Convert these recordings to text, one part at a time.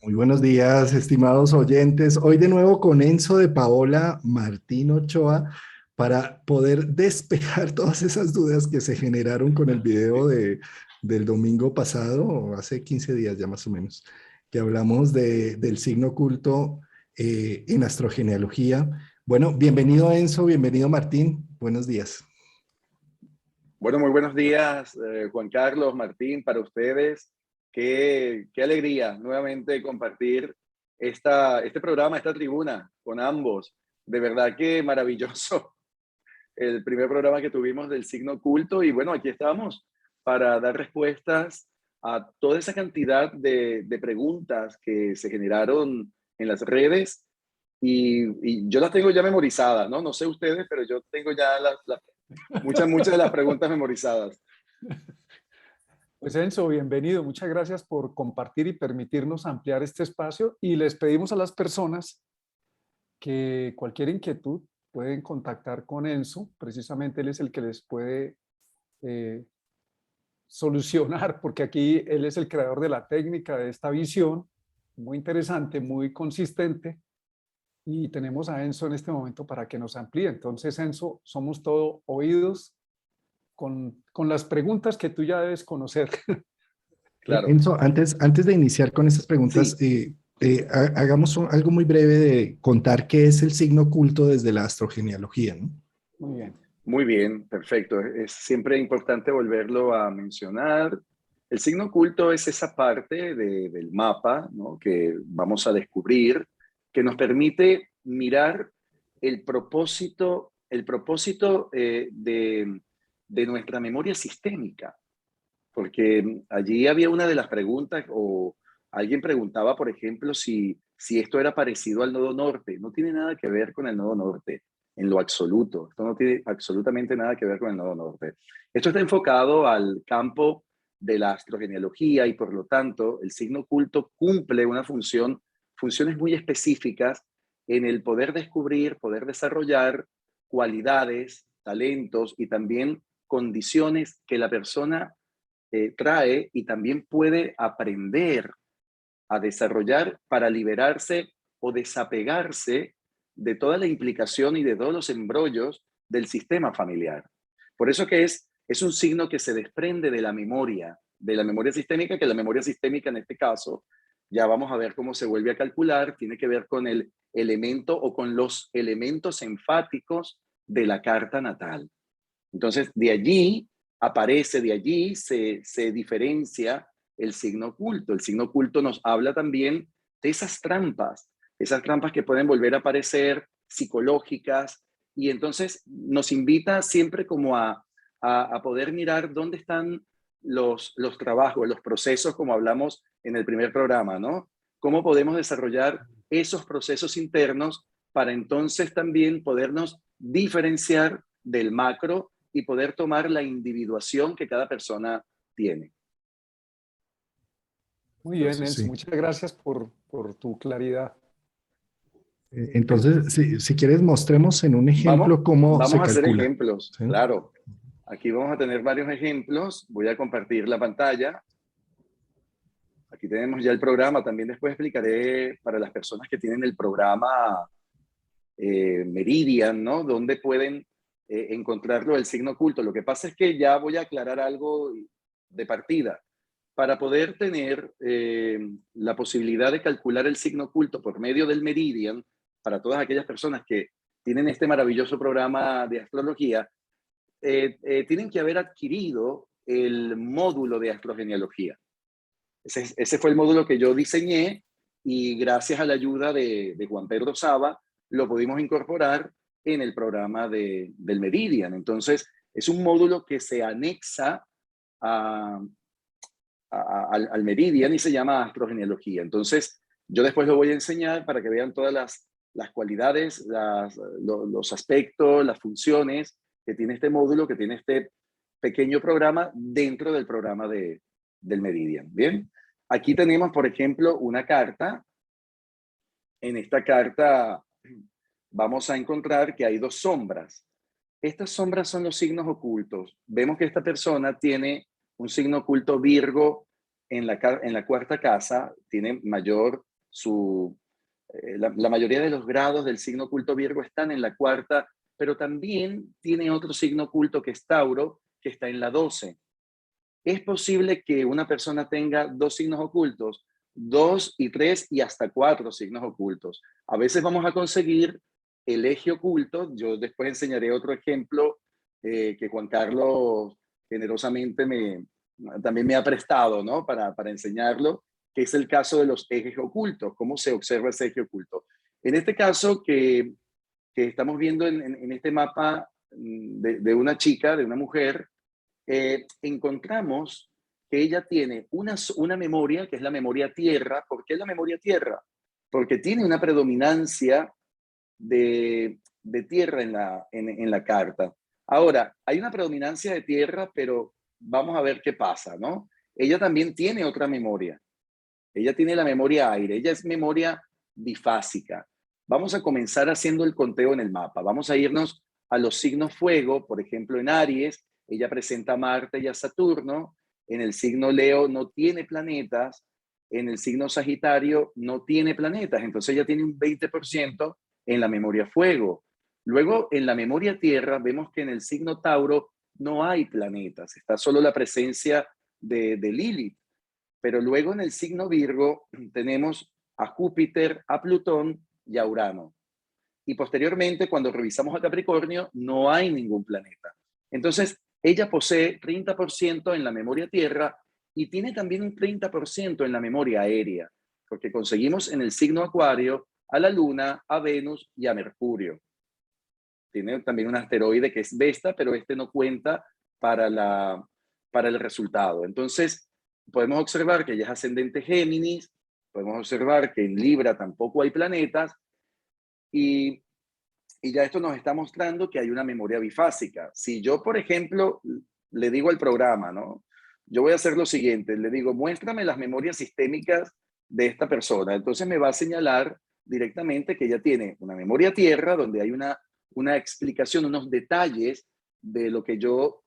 Muy buenos días, estimados oyentes. Hoy de nuevo con Enzo de Paola Martín Ochoa para poder despejar todas esas dudas que se generaron con el video del domingo pasado, o hace 15 días ya más o menos, que hablamos del signo oculto en astrogenealogía. Bueno, bienvenido Enzo, bienvenido Martín. Buenos días. Bueno, muy buenos días, Juan Carlos, Martín, para ustedes. Qué alegría nuevamente compartir este programa, esta tribuna con ambos. De verdad que maravilloso el primer programa que tuvimos del signo oculto. Y bueno, aquí estamos para dar respuestas a toda esa cantidad de preguntas que se generaron en las redes. Y yo las tengo ya memorizadas, ¿no? No sé ustedes, pero yo tengo ya muchas de las preguntas memorizadas. Pues Enzo, bienvenido. Muchas gracias por compartir y permitirnos ampliar este espacio y les pedimos a las personas que cualquier inquietud pueden contactar con Enzo. Precisamente él es el que les puede eh, solucionar, porque aquí él es el creador de la técnica, de esta visión, muy interesante, muy consistente. Y tenemos a Enzo en este momento para que nos amplíe. Entonces, Enzo, somos todo oídos con las preguntas que tú ya debes conocer. Claro. Enzo, antes de iniciar con estas preguntas, Sí. hagamos algo muy breve de contar qué es el signo oculto desde la astrogenealogía, ¿no? Muy bien. Muy bien, perfecto. Es siempre importante volverlo a mencionar. El signo oculto es esa parte del mapa, ¿no?, que vamos a descubrir, que nos permite mirar el propósito de nuestra memoria sistémica. Porque allí había una de las preguntas, o alguien preguntaba, por ejemplo, si esto era parecido al nodo norte. No tiene nada que ver con el nodo norte, en lo absoluto. Esto no tiene absolutamente nada que ver con el nodo norte. Esto está enfocado al campo de la astrogenealogía y por lo tanto el signo oculto cumple funciones muy específicas en el poder descubrir, poder desarrollar cualidades, talentos y también condiciones que la persona trae y también puede aprender a desarrollar para liberarse o desapegarse de toda la implicación y de todos los embrollos del sistema familiar. Por eso que es un signo que se desprende de la memoria sistémica, que la memoria sistémica en este caso, ya vamos a ver cómo se vuelve a calcular, tiene que ver con el elemento o con los elementos enfáticos de la carta natal. Entonces, de allí se diferencia el signo oculto. El signo oculto nos habla también de esas trampas que pueden volver a aparecer, psicológicas, y entonces nos invita siempre como a poder mirar dónde están los trabajos, los procesos, como hablamos en el primer programa, ¿no? Cómo podemos desarrollar esos procesos internos para entonces también podernos diferenciar del macro y poder tomar la individuación que cada persona tiene. Muy bien, Entonces, Enzo. sí. Muchas gracias por tu claridad. Entonces, si quieres, mostremos en un ejemplo cómo Vamos se a hacer calcula. ejemplos, ¿Sí? claro. Aquí vamos a tener varios ejemplos. Voy a compartir la pantalla. Aquí tenemos ya el programa. También después explicaré para las personas que tienen el programa Meridian, ¿no?, donde pueden encontrarlo el signo oculto. Lo que pasa es que ya voy a aclarar algo de partida. Para poder tener la posibilidad de calcular el signo oculto por medio del Meridian, para todas aquellas personas que tienen este maravilloso programa de astrología, tienen que haber adquirido el módulo de astrogenealogía. Ese fue el módulo que yo diseñé y gracias a la ayuda de Juan Pedro Saba lo pudimos incorporar en el programa del Meridian. Entonces, es un módulo que se anexa al Meridian y se llama astrogenealogía. Entonces, yo después lo voy a enseñar para que vean todas las cualidades, los aspectos, las funciones que tiene este módulo, que tiene este pequeño programa dentro del programa del Meridian. Bien, aquí tenemos, por ejemplo, una carta. En esta carta vamos a encontrar que hay dos sombras. Estas sombras son los signos ocultos. Vemos que esta persona tiene un signo oculto Virgo en la cuarta casa, tiene mayor la mayoría de los grados del signo oculto Virgo están en la cuarta, pero también tiene otro signo oculto que es Tauro, que está en la 12. Es posible que una persona tenga dos signos ocultos, 2 y 3 y hasta 4 signos ocultos. A veces vamos a conseguir el eje oculto. Yo después enseñaré otro ejemplo que Juan Carlos generosamente también me ha prestado, ¿no? Para enseñarlo, que es el caso de los ejes ocultos, cómo se observa ese eje oculto. En este caso que estamos viendo en este mapa de una chica, de una mujer, encontramos que ella tiene una memoria, que es la memoria tierra. ¿Por qué la memoria tierra? Porque tiene una predominancia de tierra en la carta. Ahora, hay una predominancia de tierra, pero vamos a ver qué pasa, ¿no? Ella también tiene otra memoria. Ella tiene la memoria aire. Ella es memoria bifásica. Vamos a comenzar haciendo el conteo en el mapa. Vamos a irnos a los signos fuego. Por ejemplo, en Aries, ella presenta a Marte y a Saturno. En el signo Leo no tiene planetas. En el signo Sagitario no tiene planetas. Entonces ella tiene un 20% en la memoria fuego. Luego, en la memoria tierra, vemos que en el signo Tauro no hay planetas. Está solo la presencia de Lilith. Pero luego en el signo Virgo tenemos a Júpiter, a Plutón y a Urano. Y posteriormente, cuando revisamos a Capricornio, no hay ningún planeta. Entonces, ella posee 30% en la memoria tierra y tiene también un 30% en la memoria aérea, porque conseguimos en el signo Acuario a la Luna, a Venus y a Mercurio. Tiene también un asteroide que es Vesta, pero este no cuenta para el resultado. Entonces, podemos observar que ella es ascendente Géminis, podemos observar que en Libra tampoco hay planetas, y ya esto nos está mostrando que hay una memoria bifásica. Si yo, por ejemplo, le digo al programa, ¿no? Yo voy a hacer lo siguiente, le digo, muéstrame las memorias sistémicas de esta persona. Entonces me va a señalar directamente que ella tiene una memoria tierra, donde hay una explicación, unos detalles de lo que yo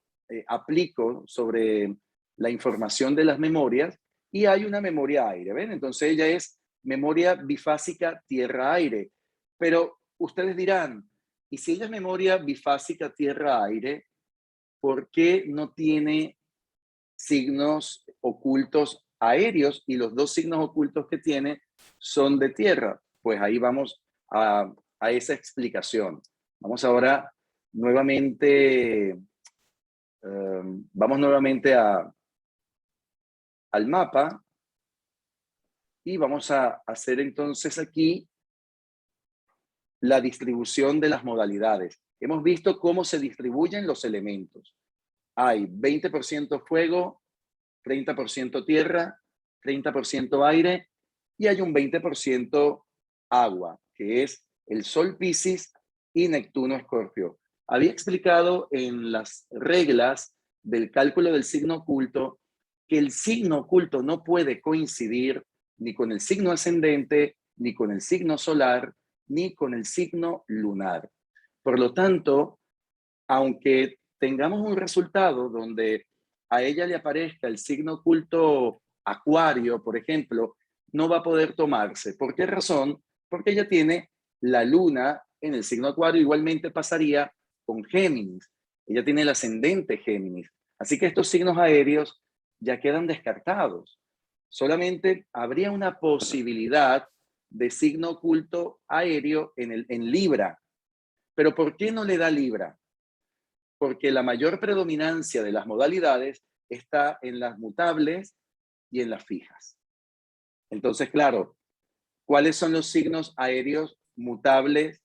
aplico sobre la información de las memorias, y hay una memoria aire, ¿ven? Entonces ella es memoria bifásica tierra-aire. Pero ustedes dirán, ¿y si ella es memoria bifásica tierra-aire, por qué no tiene signos ocultos aéreos y los dos signos ocultos que tiene son de tierra? Pues ahí vamos a esa explicación. Vamos ahora nuevamente, vamos nuevamente al mapa y vamos a hacer entonces aquí la distribución de las modalidades. Hemos visto cómo se distribuyen los elementos. Hay 20% fuego, 30% tierra, 30% aire y hay un 20% agua, que es el Sol Piscis y Neptuno Escorpio. Había explicado en las reglas del cálculo del signo oculto que el signo oculto no puede coincidir ni con el signo ascendente, ni con el signo solar, ni con el signo lunar. Por lo tanto, aunque tengamos un resultado donde a ella le aparezca el signo oculto Acuario, por ejemplo, no va a poder tomarse. ¿Por qué razón? Porque ella tiene la luna en el signo Acuario. Igualmente pasaría con Géminis. Ella tiene el ascendente Géminis. Así que estos signos aéreos ya quedan descartados. Solamente habría una posibilidad de signo oculto aéreo en Libra. ¿Pero por qué no le da Libra? Porque la mayor predominancia de las modalidades está en las mutables y en las fijas. Entonces, claro, ¿cuáles son los signos aéreos mutables?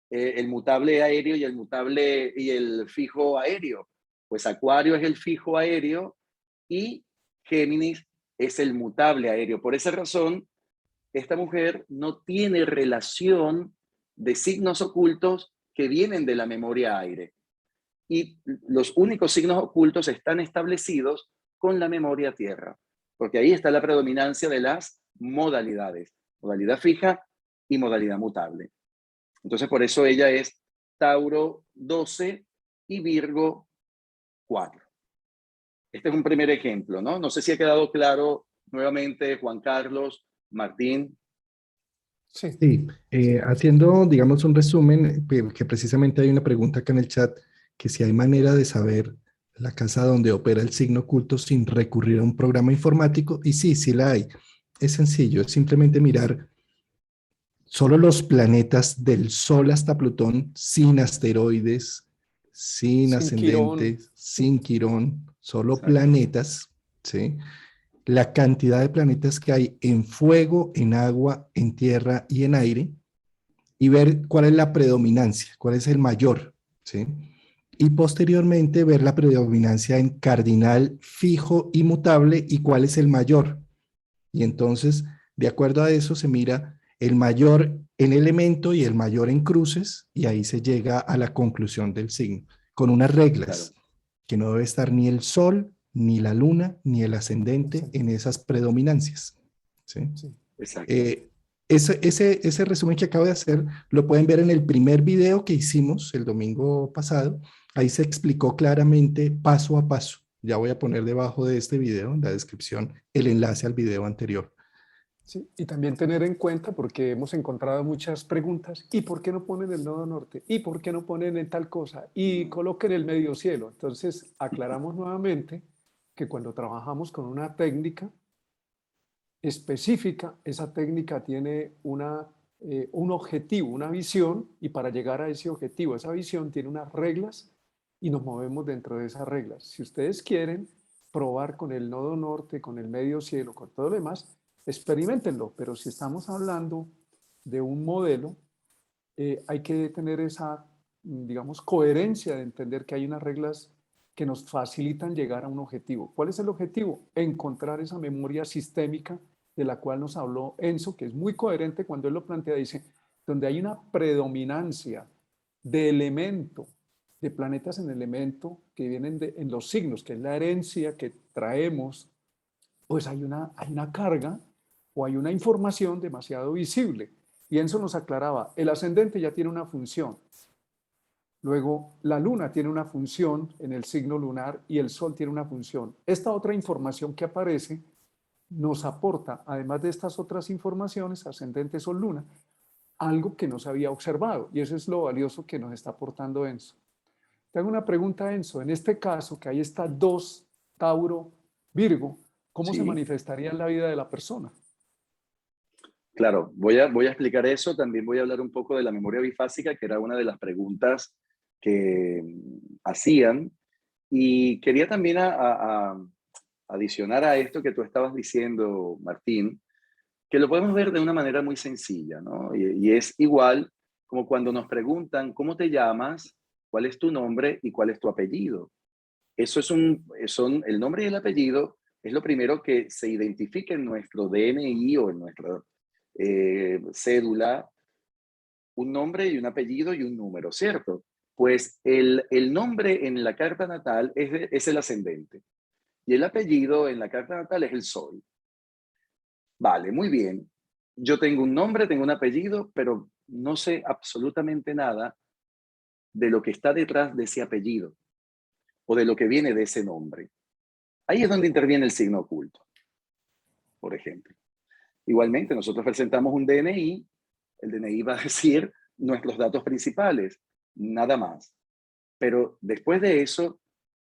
El mutable aéreo y el mutable y el fijo aéreo. Pues Acuario es el fijo aéreo y Géminis es el mutable aéreo. Por esa razón, esta mujer no tiene relación de signos ocultos que vienen de la memoria aire. Y los únicos signos ocultos están establecidos con la memoria tierra, porque ahí está la predominancia de las modalidades, modalidad fija y modalidad mutable. Entonces, por eso ella es Tauro 12 y Virgo 4. Este es un primer ejemplo, ¿no? No sé si ha quedado claro nuevamente, Juan Carlos, Martín. Sí, Sí, haciendo, digamos, un resumen, que precisamente hay una pregunta acá en el chat, que si hay manera de saber la casa donde opera el signo oculto sin recurrir a un programa informático, y sí, sí la hay. Es sencillo, es simplemente mirar solo los planetas del Sol hasta Plutón, sin asteroides, sin sin Quirón. ascendentes, sin Quirón, solo Exacto. planetas, ¿sí? La cantidad de planetas que hay en fuego, en agua, en tierra y en aire, y ver cuál es la predominancia, cuál es el mayor, ¿sí? Y posteriormente ver la predominancia en cardinal, fijo y mutable y cuál es el mayor. Y entonces, de acuerdo a eso, se mira el mayor en elemento y el mayor en cruces, y ahí se llega a la conclusión del signo, con unas reglas, Claro, que no debe estar ni el sol, ni la luna, ni el ascendente Exacto, en esas predominancias. ¿Sí? sí. exacto. Eh, ese resumen que acabo de hacer lo pueden ver en el primer video que hicimos el domingo pasado. Ahí se explicó claramente paso a paso. Ya voy a poner debajo de este video, en la descripción, el enlace al video anterior. Sí, y también tener en cuenta, porque hemos encontrado muchas preguntas, ¿y por qué no ponen el nodo norte? ¿Y por qué no ponen en tal cosa? Y coloquen el medio cielo. Entonces, aclaramos nuevamente que cuando trabajamos con una técnica específica, esa técnica tiene un objetivo, una visión, y para llegar a ese objetivo, esa visión tiene unas reglas y nos movemos dentro de esas reglas. Si ustedes quieren probar con el nodo norte, con el medio cielo, con todo lo demás, experimentenlo, pero si estamos hablando de un modelo, hay que tener esa, digamos, coherencia de entender que hay unas reglas que nos facilitan llegar a un objetivo. ¿Cuál es el objetivo? Encontrar esa memoria sistémica de la cual nos habló Enzo, que es muy coherente cuando él lo plantea, dice, donde hay una predominancia de elemento, de planetas en elemento que vienen en los signos, que es la herencia que traemos, pues hay una carga o hay una información demasiado visible. Y Enzo nos aclaraba, el ascendente ya tiene una función, luego la luna tiene una función en el signo lunar y el sol tiene una función. Esta otra información que aparece nos aporta, además de estas otras informaciones, ascendente, sol, luna, algo que no se había observado. Y eso es lo valioso que nos está aportando Enzo. Te hago una pregunta, Enzo. En este caso, que ahí está 2, Tauro, Virgo, ¿cómo se Sí, manifestaría en la vida de la persona? claro. Voy a explicar eso. También voy a hablar un poco de la memoria bifásica, que era una de las preguntas que hacían. Y quería también adicionar a esto que tú estabas diciendo, Martín, que lo podemos ver de una manera muy sencilla, ¿no? Y es igual como cuando nos preguntan cómo te llamas, cuál es tu nombre y cuál es tu apellido. Eso son el nombre y el apellido es lo primero que se identifica en nuestro DNI o en nuestra cédula, un nombre y un apellido y un número, ¿cierto? Pues el nombre en la carta natal es el ascendente y el apellido en la carta natal es el sol. Vale, muy bien. Yo tengo un nombre, tengo un apellido, pero no sé absolutamente nada de lo que está detrás de ese apellido o de lo que viene de ese nombre. Ahí es donde interviene el signo oculto, por ejemplo. Igualmente, nosotros presentamos un DNI, el DNI va a decir nuestros datos principales, nada más. Pero después de eso,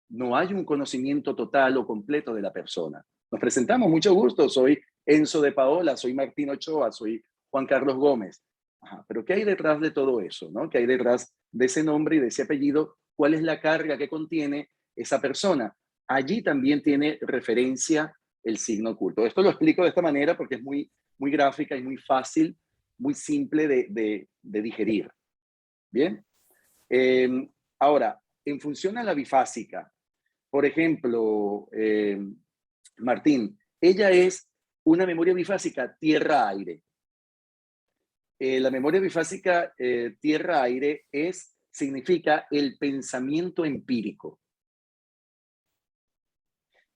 no hay un conocimiento total o completo de la persona. Nos presentamos, mucho gusto, soy Enzo de Paola, soy Martín Ochoa, soy Juan Carlos Gómez. Ajá, pero ¿qué hay detrás de todo eso? ¿No? ¿Qué hay detrás de ese nombre y de ese apellido? ¿Cuál es la carga que contiene esa persona? Allí también tiene referencia el signo oculto. Esto lo explico de esta manera porque es muy gráfica y muy fácil, muy simple de digerir. Bien. Ahora, en función a la bifásica, por ejemplo, Martín, ella es una memoria bifásica tierra-aire. La memoria bifásica tierra-aire significa el pensamiento empírico.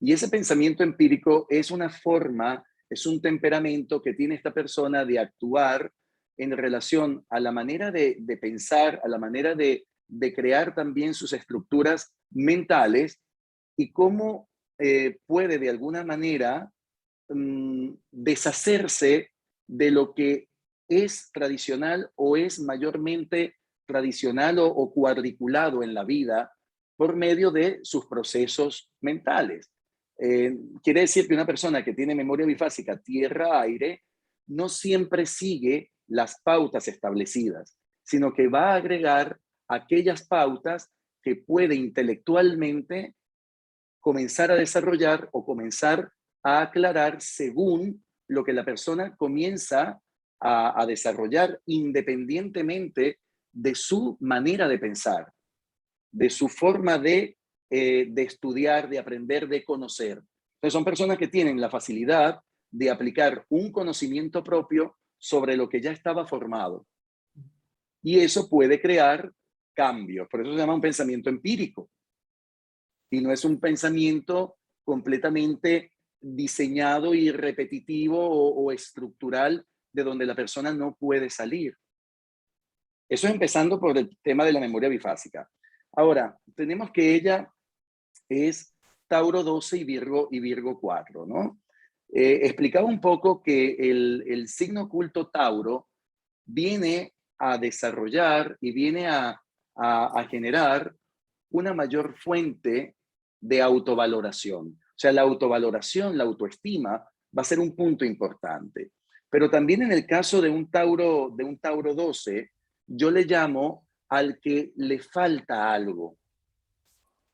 Y ese pensamiento empírico es una forma, es un temperamento que tiene esta persona de actuar en relación a la manera de pensar, a la manera de crear también sus estructuras mentales y cómo puede de alguna manera deshacerse de lo que es tradicional o es mayormente tradicional o cuadriculado en la vida por medio de sus procesos mentales. Quiere decir que una persona que tiene memoria bifásica tierra-aire no siempre sigue las pautas establecidas, sino que va a agregar aquellas pautas que puede intelectualmente comenzar a desarrollar o comenzar a aclarar según lo que la persona comienza a desarrollar independientemente de su manera de pensar, de su forma de estudiar, de aprender, de conocer. Entonces son personas que tienen la facilidad de aplicar un conocimiento propio sobre lo que ya estaba formado. Y eso puede crear cambios. Por eso se llama un pensamiento empírico. Y no es un pensamiento completamente diseñado y repetitivo o estructural de donde la persona no puede salir. Eso es empezando por el tema de la memoria bifásica. Ahora, tenemos que ella es Tauro 12 y Virgo 4, ¿no? Explicaba un poco que el signo oculto Tauro viene a desarrollar y viene a generar una mayor fuente de autovaloración. O sea, la autovaloración, la autoestima va a ser un punto importante. Pero también en el caso de un Tauro 12, yo le llamo al que le falta algo.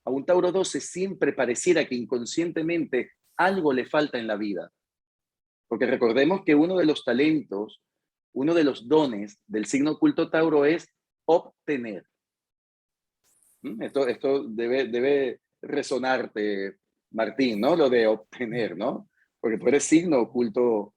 A un Tauro 12 siempre pareciera que inconscientemente algo le falta en la vida. Porque recordemos que uno de los talentos, uno de los dones del signo oculto Tauro es obtener. Esto debe resonarte, Martín, ¿no? Lo de obtener, ¿no? Porque tú eres signo oculto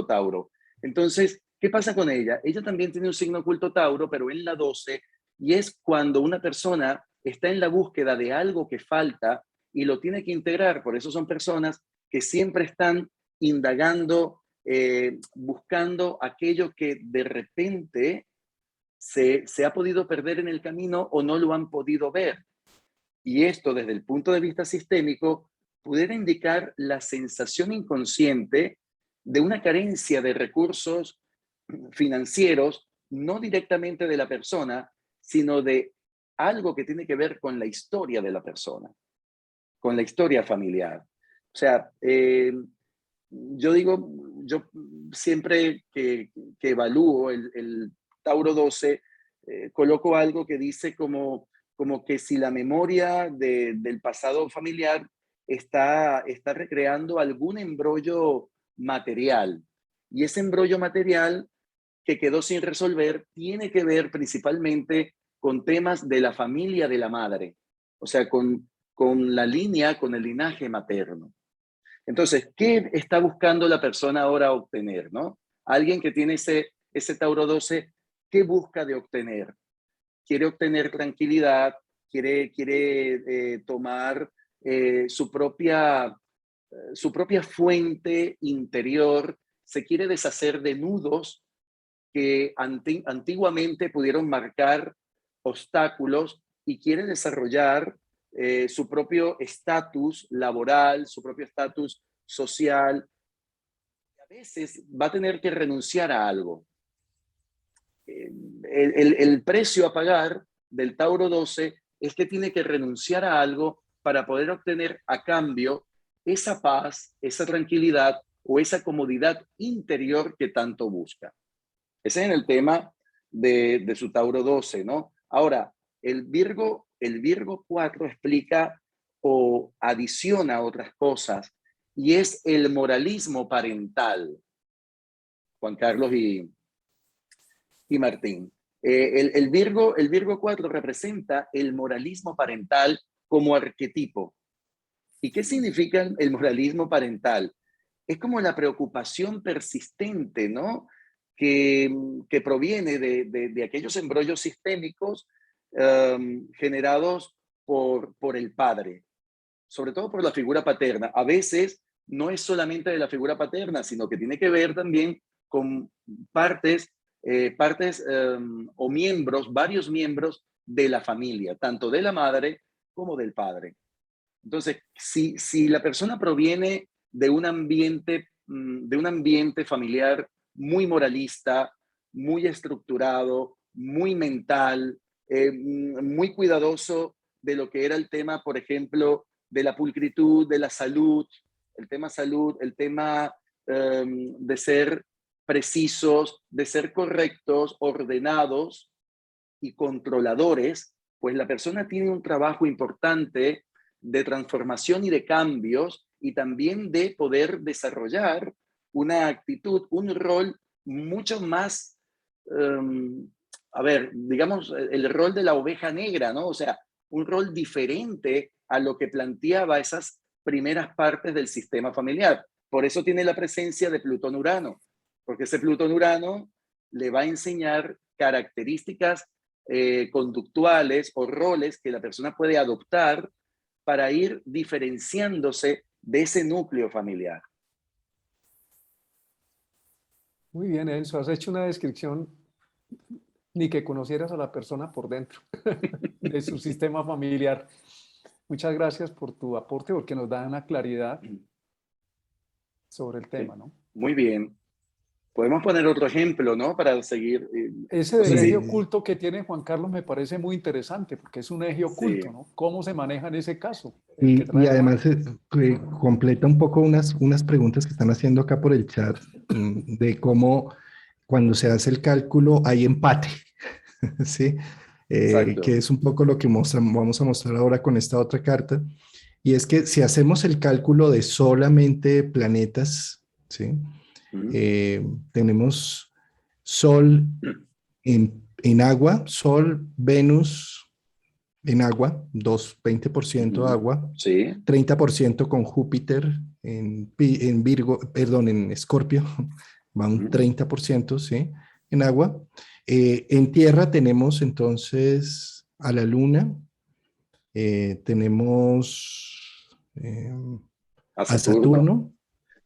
Tauro. Entonces, ¿qué pasa con ella? Ella también tiene un signo oculto Tauro, pero en la 12, y es cuando una persona está en la búsqueda de algo que falta y lo tiene que integrar. Por eso son personas que siempre están indagando, buscando aquello que de repente se ha podido perder en el camino o no lo han podido ver. Y esto, desde el punto de vista sistémico, pudiera indicar la sensación inconsciente de una carencia de recursos financieros, no directamente de la persona, sino de algo que tiene que ver con la historia de la persona, con la historia familiar. O sea, yo siempre que evalúo el Tauro 12, coloco algo que dice como que si la memoria del pasado familiar está recreando algún embrollo material. Y ese embrollo material que quedó sin resolver tiene que ver principalmente con temas de la familia de la madre, o sea, con la línea, con el linaje materno. Entonces, ¿qué está buscando la persona ahora obtener, no? Alguien que tiene ese Tauro 12, ¿qué busca de obtener? Quiere obtener tranquilidad, quiere tomar su propia fuente interior, se quiere deshacer de nudos que antiguamente pudieron marcar obstáculos y quiere desarrollar su propio estatus laboral, su propio estatus social. A veces va a tener que renunciar a algo. El precio a pagar del Tauro 12 es que tiene que renunciar a algo para poder obtener a cambio esa paz, esa tranquilidad o esa comodidad interior que tanto busca. Ese es en el tema de su Tauro 12, ¿no? Ahora, el Virgo 4 explica o adiciona otras cosas y es el moralismo parental, Juan Carlos y Martín. El Virgo 4 representa el moralismo parental como arquetipo. ¿Y qué significa el moralismo parental? Es como la preocupación persistente, ¿no? Que proviene de aquellos embrollos sistémicos generados por el padre, sobre todo por la figura paterna. A veces no es solamente de la figura paterna, sino que tiene que ver también con partes o miembros, varios miembros de la familia, tanto de la madre como del padre. Entonces, si la persona proviene de un ambiente familiar muy moralista, muy estructurado, muy mental, muy cuidadoso de lo que era el tema, por ejemplo, de la pulcritud, de la salud, el tema salud, el tema de ser precisos, de ser correctos, ordenados y controladores, pues la persona tiene un trabajo importante de transformación y de cambios y también de poder desarrollar una actitud, un rol mucho más, a ver, digamos, el rol de la oveja negra, ¿no? O sea, un rol diferente a lo que planteaba esas primeras partes del sistema familiar. Por eso tiene la presencia de Plutón-Urano, porque ese Plutón-Urano le va a enseñar características conductuales o roles que la persona puede adoptar para ir diferenciándose de ese núcleo familiar. Muy bien, Enzo, has hecho una descripción ni que conocieras a la persona por dentro de su sistema familiar. Muchas gracias por tu aporte porque nos da una claridad sobre el tema, ¿no? Muy bien. Podemos poner otro ejemplo, ¿no? Para seguir. Ese No del sé eje si- oculto que tiene Juan Carlos me parece muy interesante porque es un eje oculto, Sí. ¿no? ¿Cómo se maneja en ese caso? El que Y trae Juan. además completa un poco unas preguntas que están haciendo acá por el chat, de cómo cuando se hace el cálculo hay empate, ¿sí? Exacto. Que es un poco lo que vamos a mostrar ahora con esta otra carta. Y es que si hacemos el cálculo de solamente planetas, ¿sí? Tenemos Sol en agua, Sol, Venus en agua, 20% agua, Sí. 30% con Júpiter en Virgo, perdón, en Escorpio, va un 30%, ¿sí? En agua. En tierra tenemos entonces a la Luna, tenemos A a Saturno. Saturno,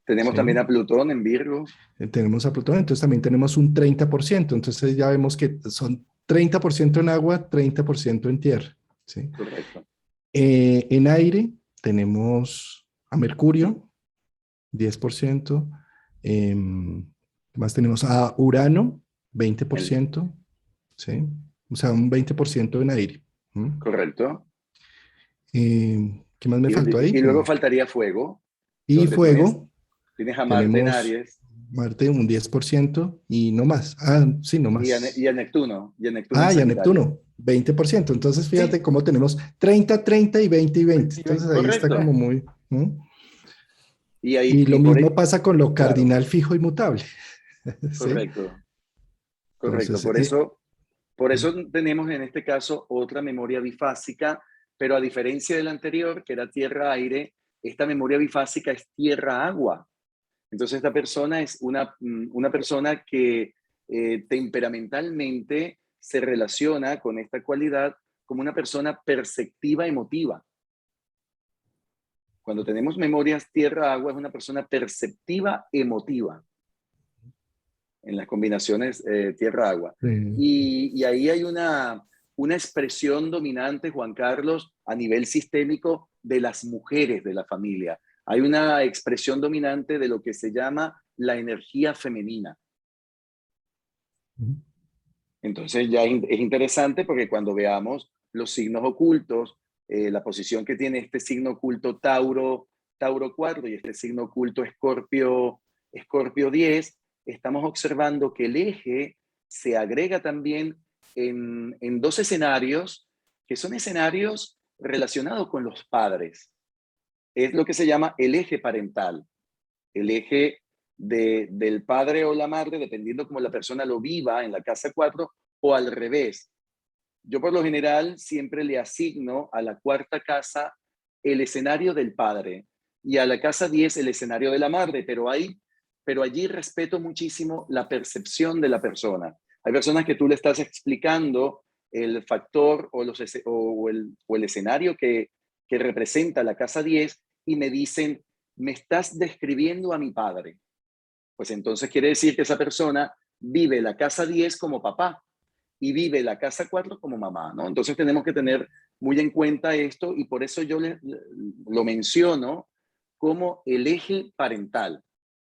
Tenemos ¿sí? también a Plutón en Virgo. Tenemos a Plutón, entonces también tenemos un 30%, entonces ya vemos que son 30% en agua, 30% en tierra, ¿sí? Correcto. En aire tenemos a Mercurio, 10%, más tenemos a Urano, 20%, ¿sí? O sea, un 20% en aire. Correcto. ¿Qué más me faltó ahí? Y luego faltaría fuego, Y donde fuego, tienes a Marte en tenemos Aries Marte un 10% y no más. Sí, no más. y a Neptuno. Y a Neptuno en Ah, y a Sagitario. Neptuno, 20%. Entonces, fíjate Sí, cómo tenemos 30, 30 y 20 y 20. 20 y Entonces, 20. ahí está correcto. como muy... ¿no? Y ahí, Y lo mismo pasa con lo claro, cardinal fijo y mutable. ¿Sí? correcto, correcto. Entonces, Por eso tenemos en este caso otra memoria bifásica, pero a diferencia del anterior, que era tierra-aire, esta memoria bifásica es tierra-agua. Entonces esta persona es una persona que temperamentalmente se relaciona con esta cualidad como una persona perceptiva emotiva. Cuando tenemos memorias tierra-agua es una persona perceptiva emotiva en las combinaciones tierra-agua. Y ahí hay una expresión dominante, Juan Carlos, a nivel sistémico de las mujeres de la familia. Hay una expresión dominante de lo que se llama la energía femenina. Entonces ya es interesante porque cuando veamos los signos ocultos, la posición que tiene este signo oculto Tauro 4 y este signo oculto Escorpio 10, estamos observando que el eje se agrega también en dos escenarios que son escenarios relacionados con los padres. Es lo que se llama el eje parental, el eje del padre o la madre, dependiendo cómo la persona lo viva en la casa 4 o al revés. Yo por lo general siempre le asigno a la cuarta casa el escenario del padre y a la casa 10 el escenario de la madre, pero allí respeto muchísimo la percepción de la persona. Hay personas que tú le estás explicando el factor o el escenario que representa la casa 10 y me dicen, me estás describiendo a mi padre. Pues entonces quiere decir que esa persona vive la casa 10 como papá y vive la casa 4 como mamá, ¿no? Entonces tenemos que tener muy en cuenta esto y por eso yo lo menciono como el eje parental,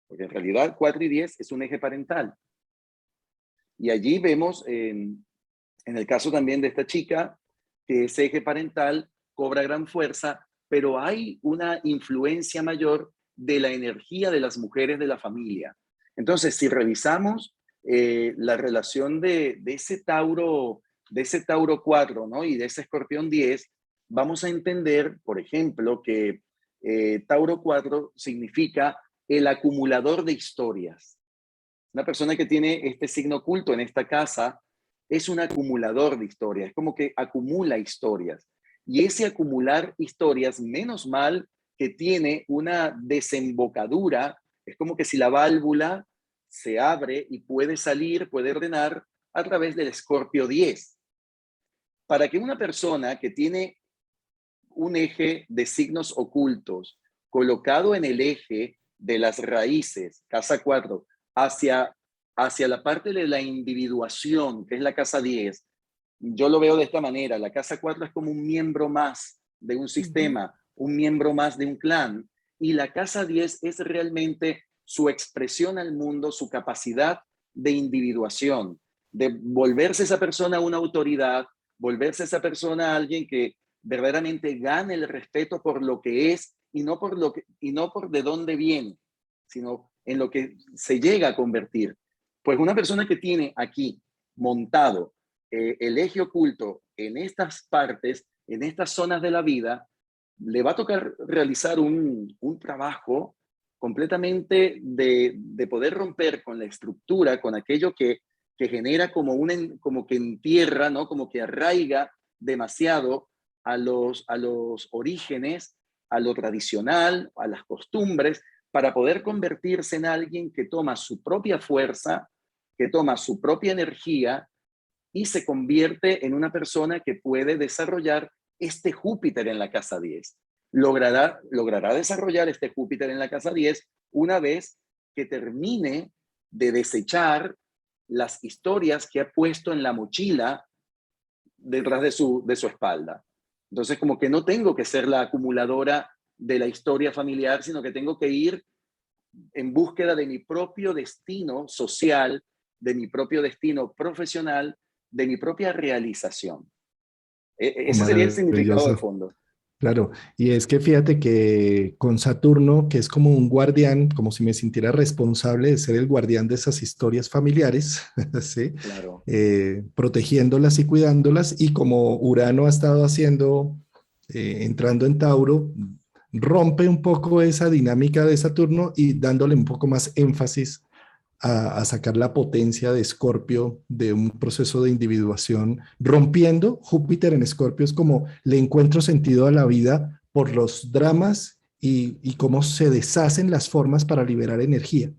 porque en realidad 4 y 10 es un eje parental. Y allí vemos, en el caso también de esta chica, que ese eje parental cobra gran fuerza, pero hay una influencia mayor de la energía de las mujeres de la familia. Entonces, si revisamos la relación de ese Tauro 4, ¿no? Y de ese Escorpión 10, vamos a entender, por ejemplo, que Tauro 4 significa el acumulador de historias. Una persona que tiene este signo oculto en esta casa es un acumulador de historias, es como que acumula historias. Y ese acumular historias, menos mal que tiene una desembocadura, es como que si la válvula se abre y puede salir, puede drenar a través del Escorpio 10. Para que una persona que tiene un eje de signos ocultos colocado en el eje de las raíces, casa 4, hacia la parte de la individuación, que es la casa 10, yo lo veo de esta manera. La casa 4 es como un miembro más de un sistema, un miembro más de un clan. Y la casa 10 es realmente su expresión al mundo, su capacidad de individuación, de volverse esa persona una autoridad, volverse esa persona alguien que verdaderamente gane el respeto por lo que es y no por de dónde viene, sino en lo que se llega a convertir. Pues una persona que tiene aquí montado el eje oculto en estas partes, en estas zonas de la vida, le va a tocar realizar un trabajo completamente de poder romper con la estructura, con aquello que genera como que entierra, ¿no? Como que arraiga demasiado a los orígenes, a lo tradicional, a las costumbres, para poder convertirse en alguien que toma su propia fuerza, que toma su propia energía y se convierte en una persona que puede desarrollar este Júpiter en la casa 10. Logrará desarrollar este Júpiter en la casa 10 una vez que termine de desechar las historias que ha puesto en la mochila detrás de su espalda. Entonces, como que no tengo que ser la acumuladora de la historia familiar, sino que tengo que ir en búsqueda de mi propio destino social, de mi propio destino profesional, de mi propia realización. Oh, Ese sería el significado de maravilloso. fondo. Claro, y es que fíjate que con Saturno, que es como un guardián, como si me sintiera responsable de ser el guardián de esas historias familiares, ¿sí? Claro. Protegiéndolas y cuidándolas, y como Urano ha estado haciendo, entrando en Tauro, rompe un poco esa dinámica de Saturno y dándole un poco más énfasis a sacar la potencia de Escorpio de un proceso de individuación, rompiendo Júpiter en Escorpio es como le encuentro sentido a la vida por los dramas y cómo se deshacen las formas para liberar energía.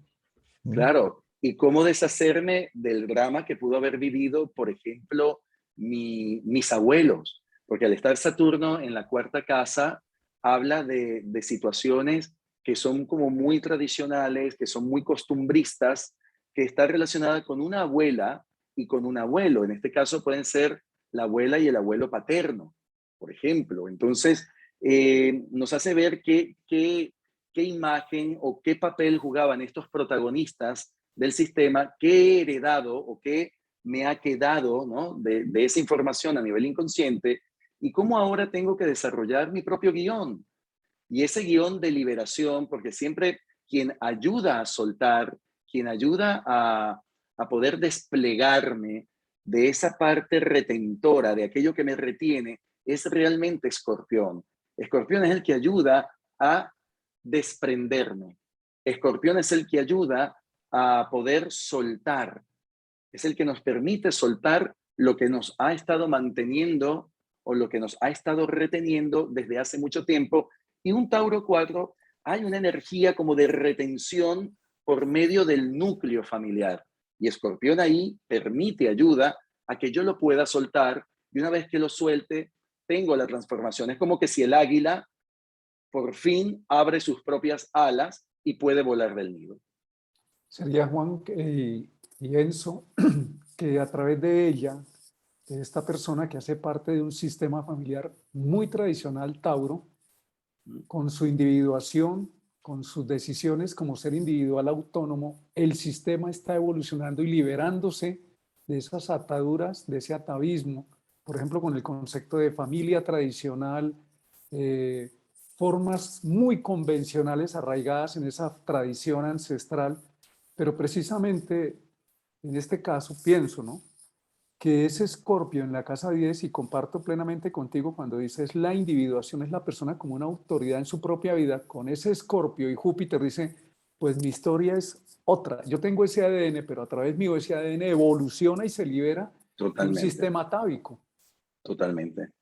¿No? Claro. ¿Y cómo deshacerme del drama que pudo haber vivido, por ejemplo, mis abuelos? Porque al estar Saturno en la cuarta casa, habla de situaciones que son como muy tradicionales, que son muy costumbristas, que está relacionada con una abuela y con un abuelo. En este caso pueden ser la abuela y el abuelo paterno, por ejemplo. Entonces, nos hace ver qué imagen o qué papel jugaban estos protagonistas del sistema, qué he heredado o qué me ha quedado, ¿no? de esa información a nivel inconsciente y cómo ahora tengo que desarrollar mi propio guión. Y ese guión de liberación, porque siempre quien ayuda a soltar, quien ayuda a poder desplegarme de esa parte retentora, de aquello que me retiene, es realmente Escorpión. Escorpión es el que ayuda a desprenderme. Escorpión es el que ayuda a poder soltar. Es el que nos permite soltar lo que nos ha estado manteniendo o lo que nos ha estado reteniendo desde hace mucho tiempo. Y un Tauro 4, hay una energía como de retención por medio del núcleo familiar. Y Escorpión ahí permite ayuda a que yo lo pueda soltar y una vez que lo suelte, tengo la transformación. Es como que si el águila por fin abre sus propias alas y puede volar del nido. Sería Juan y Enzo, que a través de ella, de esta persona que hace parte de un sistema familiar muy tradicional, Tauro, con su individuación, con sus decisiones como ser individual autónomo, el sistema está evolucionando y liberándose de esas ataduras, de ese atavismo, por ejemplo, con el concepto de familia tradicional, formas muy convencionales arraigadas en esa tradición ancestral, pero precisamente en este caso pienso, ¿no?, que ese Escorpio en la casa 10, y comparto plenamente contigo cuando dices la individuación es la persona como una autoridad en su propia vida, con ese Escorpio y Júpiter dice, pues mi historia es otra. Yo tengo ese ADN, pero a través mío ese ADN evoluciona y se libera de un Totalmente, sistema atávico. totalmente.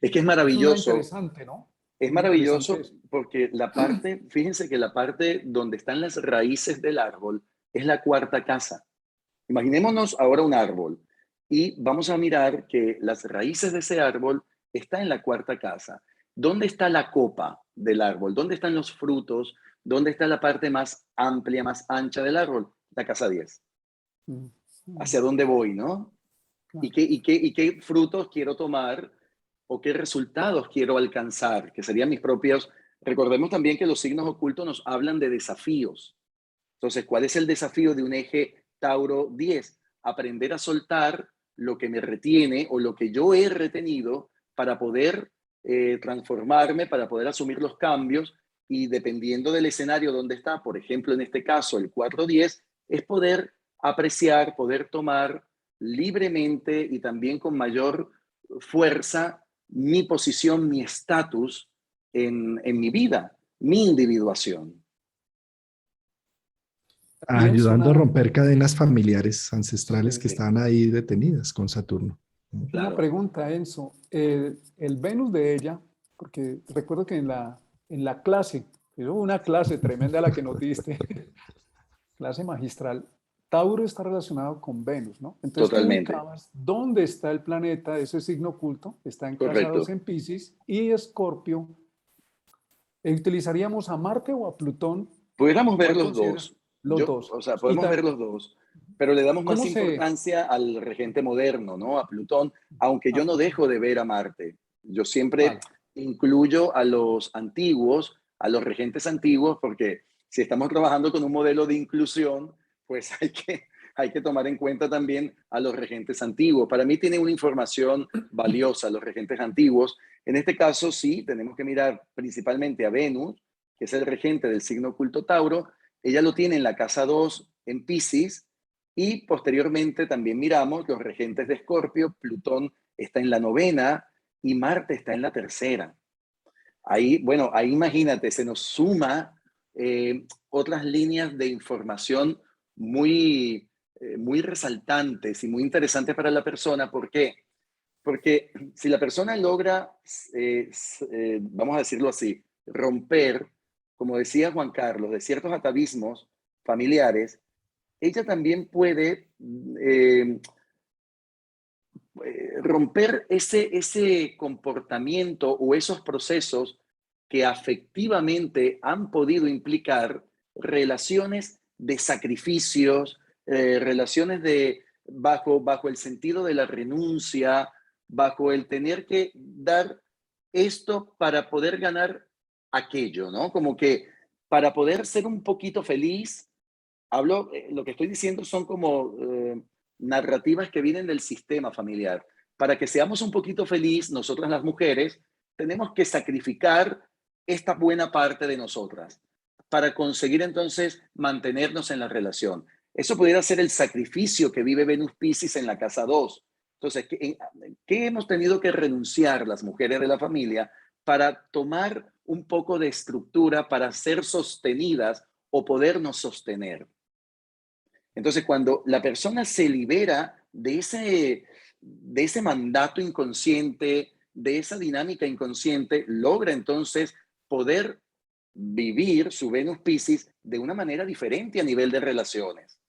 Es que Eso es lo interesante, ¿no? es Muy interesante maravilloso eso. porque la parte, fíjense que la parte donde están las raíces del árbol es la cuarta casa. Imaginémonos ahora un árbol y vamos a mirar que las raíces de ese árbol están en la cuarta casa. ¿Dónde está la copa del árbol? ¿Dónde están los frutos? ¿Dónde está la parte más amplia, más ancha del árbol? La casa 10. Mm, ¿Hacia mm, dónde voy, no? ¿Y claro. qué frutos quiero tomar o qué resultados quiero alcanzar? Que serían mis propios. Recordemos también que los signos ocultos nos hablan de desafíos. Entonces, ¿cuál es el desafío de un eje Tauro 10? Aprender a soltar lo que me retiene o lo que yo he retenido para poder transformarme, para poder asumir los cambios y dependiendo del escenario donde está, por ejemplo, en este caso, el 4-10, es poder apreciar, poder tomar libremente y también con mayor fuerza mi posición, mi estatus en mi vida, mi individuación. Pienso Ayudando a una, romper cadenas familiares ancestrales que sí, estaban ahí detenidas con Saturno. una Claro. pregunta, Enzo. El Venus de ella, porque recuerdo que en la clase, que hubo una clase tremenda la que nos diste, clase magistral, Tauro está relacionado con Venus, ¿no? Entonces tú Totalmente, ubicabas dónde está el planeta, ese signo oculto, está en casa 2 correcto. en Piscis, y Escorpio, ¿utilizaríamos a Marte o a Plutón? Pudiéramos ver ¿Cuál los consideras? dos. Los dos. O sea, Y podemos ver los dos, pero le damos más ¿cómo se...? importancia al regente moderno, ¿no? A Plutón, aunque A yo no Plutón. dejo de ver a Marte. Yo siempre Vale. incluyo a los antiguos, a los regentes antiguos, porque si estamos trabajando con un modelo de inclusión, pues hay que tomar en cuenta también a los regentes antiguos. Para mí tienen una información valiosa los regentes antiguos. En este caso, sí, tenemos que mirar principalmente a Venus, que es el regente del signo oculto Tauro. Ella lo tiene en la casa 2 en Piscis y posteriormente también miramos los regentes de Escorpio. Plutón está en la novena y Marte está en la tercera. Ahí, bueno, ahí imagínate, se nos suma otras líneas de información muy resaltantes y muy interesantes para la persona. ¿Por qué? Porque si la persona logra, vamos a decirlo así, romper, como decía Juan Carlos, de ciertos atavismos familiares, ella también puede romper ese comportamiento o esos procesos que afectivamente han podido implicar relaciones de sacrificios, relaciones bajo el sentido de la renuncia, bajo el tener que dar esto para poder ganar aquello, ¿no? Como que para poder ser un poquito feliz, lo que estoy diciendo son como narrativas que vienen del sistema familiar. Para que seamos un poquito felices, nosotras las mujeres, tenemos que sacrificar esta buena parte de nosotras para conseguir entonces mantenernos en la relación. Eso pudiera ser el sacrificio que vive Venus Piscis en la casa 2. Entonces, ¿qué hemos tenido que renunciar las mujeres de la familia para tomar un poco de estructura para ser sostenidas o podernos sostener? Entonces, cuando la persona se libera de ese mandato inconsciente, de esa dinámica inconsciente, logra entonces poder vivir su Venus Piscis de una manera diferente a nivel de relaciones.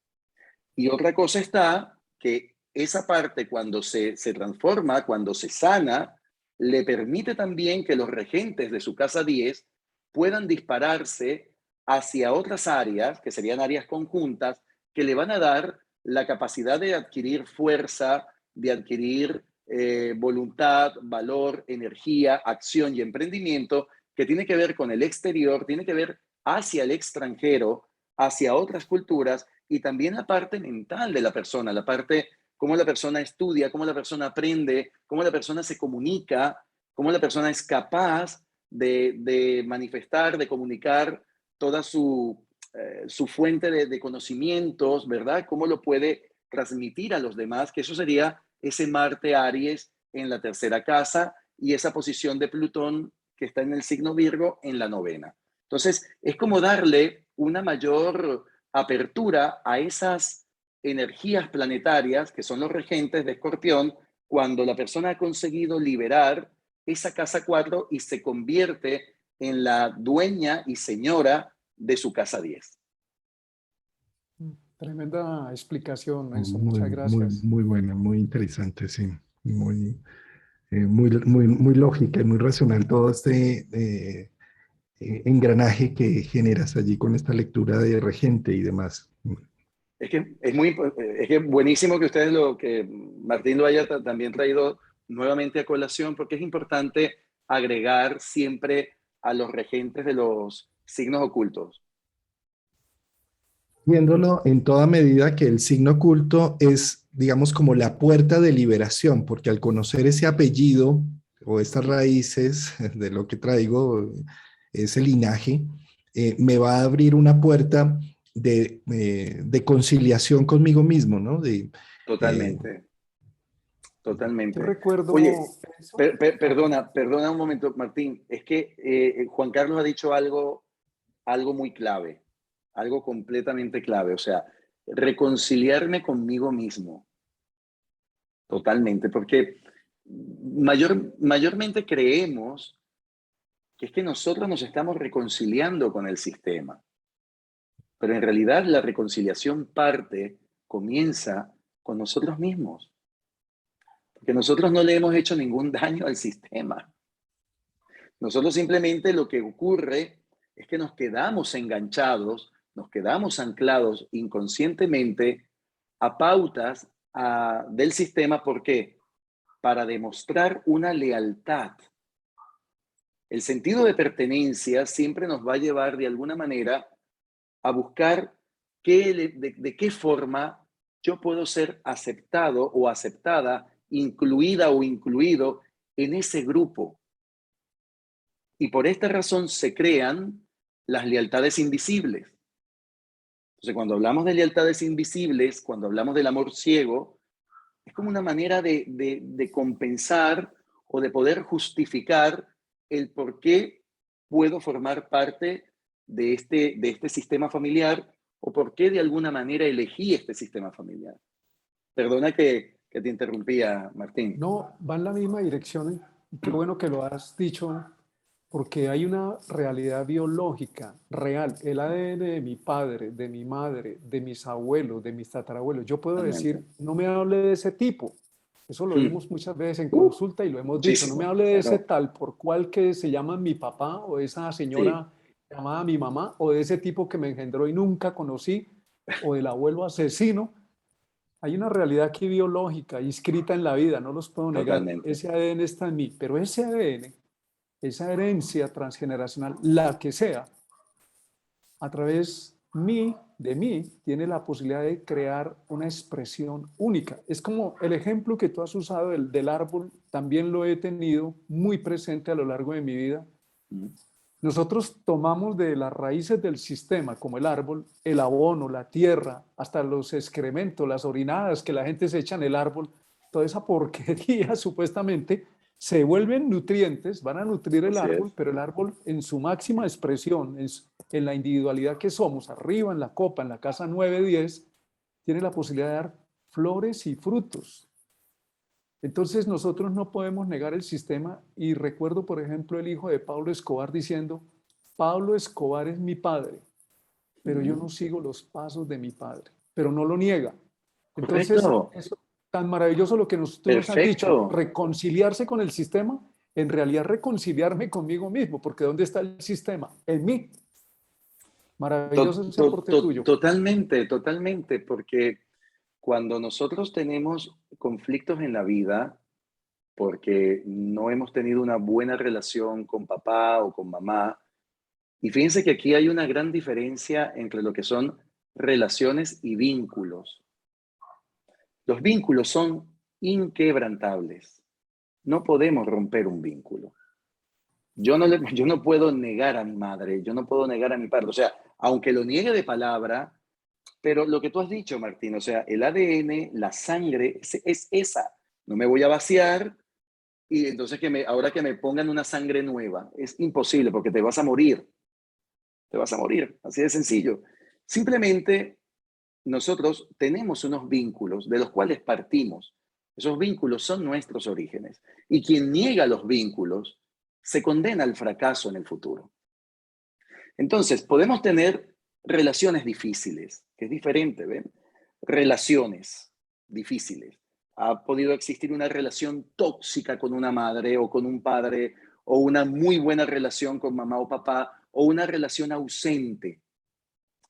Y otra cosa está que esa parte cuando se transforma, cuando se sana, le permite también que los regentes de su casa 10 puedan dispararse hacia otras áreas, que serían áreas conjuntas, que le van a dar la capacidad de adquirir fuerza, de adquirir voluntad, valor, energía, acción y emprendimiento, que tiene que ver con el exterior, tiene que ver hacia el extranjero, hacia otras culturas y también la parte mental de la persona, la parte cómo la persona estudia, cómo la persona aprende, cómo la persona se comunica, cómo la persona es capaz de manifestar, de comunicar toda su fuente de conocimientos, ¿verdad? Cómo lo puede transmitir a los demás, que eso sería ese Marte Aries en la tercera casa y esa posición de Plutón que está en el signo Virgo en la novena. Entonces, es como darle una mayor apertura a esas energías planetarias que son los regentes de Escorpión cuando la persona ha conseguido liberar esa casa 4 y se convierte en la dueña y señora de su casa 10. Tremenda explicación, Enzo. Muy, Muchas muy, gracias. muy buena, muy interesante, sí. Muy, muy lógica y muy racional todo este engranaje que generas allí con esta lectura de regente y demás. Es que buenísimo que ustedes que Martín lo haya también traído nuevamente a colación, porque es importante agregar siempre a los regentes de los signos ocultos. Viéndolo en toda medida que el signo oculto es, digamos, como la puerta de liberación, porque al conocer ese apellido o estas raíces de lo que traigo, ese linaje, me va a abrir una puerta de conciliación conmigo mismo, ¿no? Eh, Totalmente, Yo totalmente. Oye, recuerdo eso. perdona un momento, Martín. Es que Juan Carlos ha dicho algo muy clave, algo completamente clave. O sea, reconciliarme conmigo mismo. Totalmente, porque mayormente creemos que es que nosotros nos estamos reconciliando con el sistema, pero en realidad la reconciliación comienza con nosotros mismos, porque nosotros no le hemos hecho ningún daño al sistema. Nosotros simplemente lo que ocurre es que nos quedamos enganchados, nos quedamos anclados inconscientemente a pautas del sistema. ¿Por qué? Para demostrar una lealtad. El sentido de pertenencia siempre nos va a llevar de alguna manera a buscar de qué forma yo puedo ser aceptado o aceptada, incluida o incluido en ese grupo. Y por esta razón se crean las lealtades invisibles. Entonces, cuando hablamos de lealtades invisibles, cuando hablamos del amor ciego, es como una manera de compensar o de poder justificar el por qué puedo formar parte de este sistema familiar o por qué de alguna manera elegí este sistema familiar. Perdona que te interrumpía, Martín. No, va en la misma dirección. Qué bueno que lo has dicho, porque hay una realidad biológica real. El ADN de mi padre, de mi madre, de mis abuelos, de mis tatarabuelos. Yo puedo decir, Totalmente. no me hable de ese tipo. Eso lo vimos muchas veces en Uh, consulta y lo hemos dicho. No me Muchísimo, hable de ese claro. tal por cual que se llama mi papá o esa Sí, señora llamada mi mamá o de ese tipo que me engendró y nunca conocí o del abuelo asesino. Hay una realidad aquí biológica inscrita en la vida, no los puedo negar. totalmente. Ese ADN está en mí, pero ese ADN, esa herencia transgeneracional, la que sea, a través de mí, tiene la posibilidad de crear una expresión única. Es como el ejemplo que tú has usado del árbol, también lo he tenido muy presente a lo largo de mi vida. Nosotros tomamos de las raíces del sistema, como el árbol, el abono, la tierra, hasta los excrementos, las orinadas que la gente se echa en el árbol, toda esa porquería supuestamente se vuelven nutrientes, van a nutrir el Así árbol, es. pero el árbol en su máxima expresión, en la individualidad que somos, arriba en la copa, en la casa 9-10, tiene la posibilidad de dar flores y frutos. Entonces nosotros no podemos negar el sistema y recuerdo, por ejemplo, el hijo de Pablo Escobar diciendo, Pablo Escobar es mi padre, pero yo no sigo los pasos de mi padre, pero no lo niega. Entonces, Correcto. es tan maravilloso lo que tú nos has dicho, Perfecto. reconciliarse con el sistema, en realidad reconciliarme conmigo mismo, porque ¿dónde está el sistema? En mí. Maravilloso ese aporte tuyo. Totalmente, totalmente, porque cuando nosotros tenemos conflictos en la vida, porque no hemos tenido una buena relación con papá o con mamá, y fíjense que aquí hay una gran diferencia entre lo que son relaciones y vínculos. Los vínculos son inquebrantables. No podemos romper un vínculo. Yo no puedo negar a mi madre, yo no puedo negar a mi padre. O sea, aunque lo niegue de palabra, pero lo que tú has dicho, Martín, o sea, el ADN, la sangre, es esa. No me voy a vaciar y entonces ahora que me pongan una sangre nueva. Es imposible porque te vas a morir. Te vas a morir, así de sencillo. Simplemente nosotros tenemos unos vínculos de los cuales partimos. Esos vínculos son nuestros orígenes. Y quien niega los vínculos se condena al fracaso en el futuro. Entonces, podemos tener relaciones difíciles, que es diferente, ¿ven? Relaciones difíciles. Ha podido existir una relación tóxica con una madre o con un padre, o una muy buena relación con mamá o papá, o una relación ausente,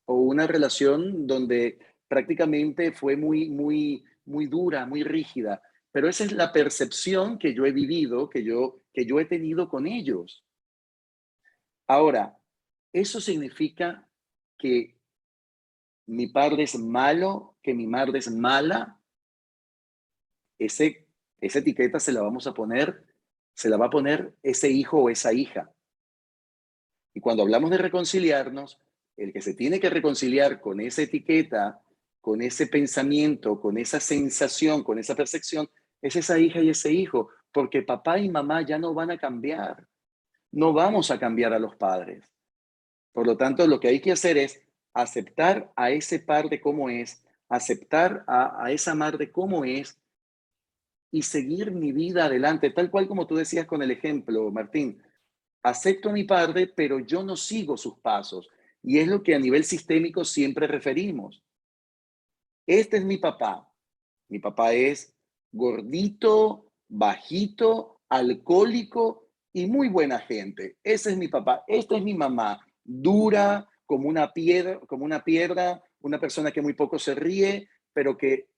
o una relación donde prácticamente fue muy dura, muy rígida. Pero esa es la percepción que yo he vivido, que yo he tenido con ellos. Ahora, ¿eso significa que mi padre es malo, que mi madre es mala? Esa etiqueta se la va a poner ese hijo o esa hija. Y cuando hablamos de reconciliarnos, el que se tiene que reconciliar con esa etiqueta, con ese pensamiento, con esa sensación, con esa percepción, es esa hija y ese hijo, porque papá y mamá ya no van a cambiar. No vamos a cambiar a los padres. Por lo tanto, lo que hay que hacer es aceptar a ese padre como es, aceptar a esa madre como es y seguir mi vida adelante, tal cual como tú decías con el ejemplo, Martín. Acepto a mi padre, pero yo no sigo sus pasos. Y es lo que a nivel sistémico siempre referimos. Este es mi papá. Mi papá es gordito, bajito, alcohólico y muy buena gente. Ese es mi papá. Esta es mi mamá, dura como una piedra, una persona que muy poco se ríe, pero que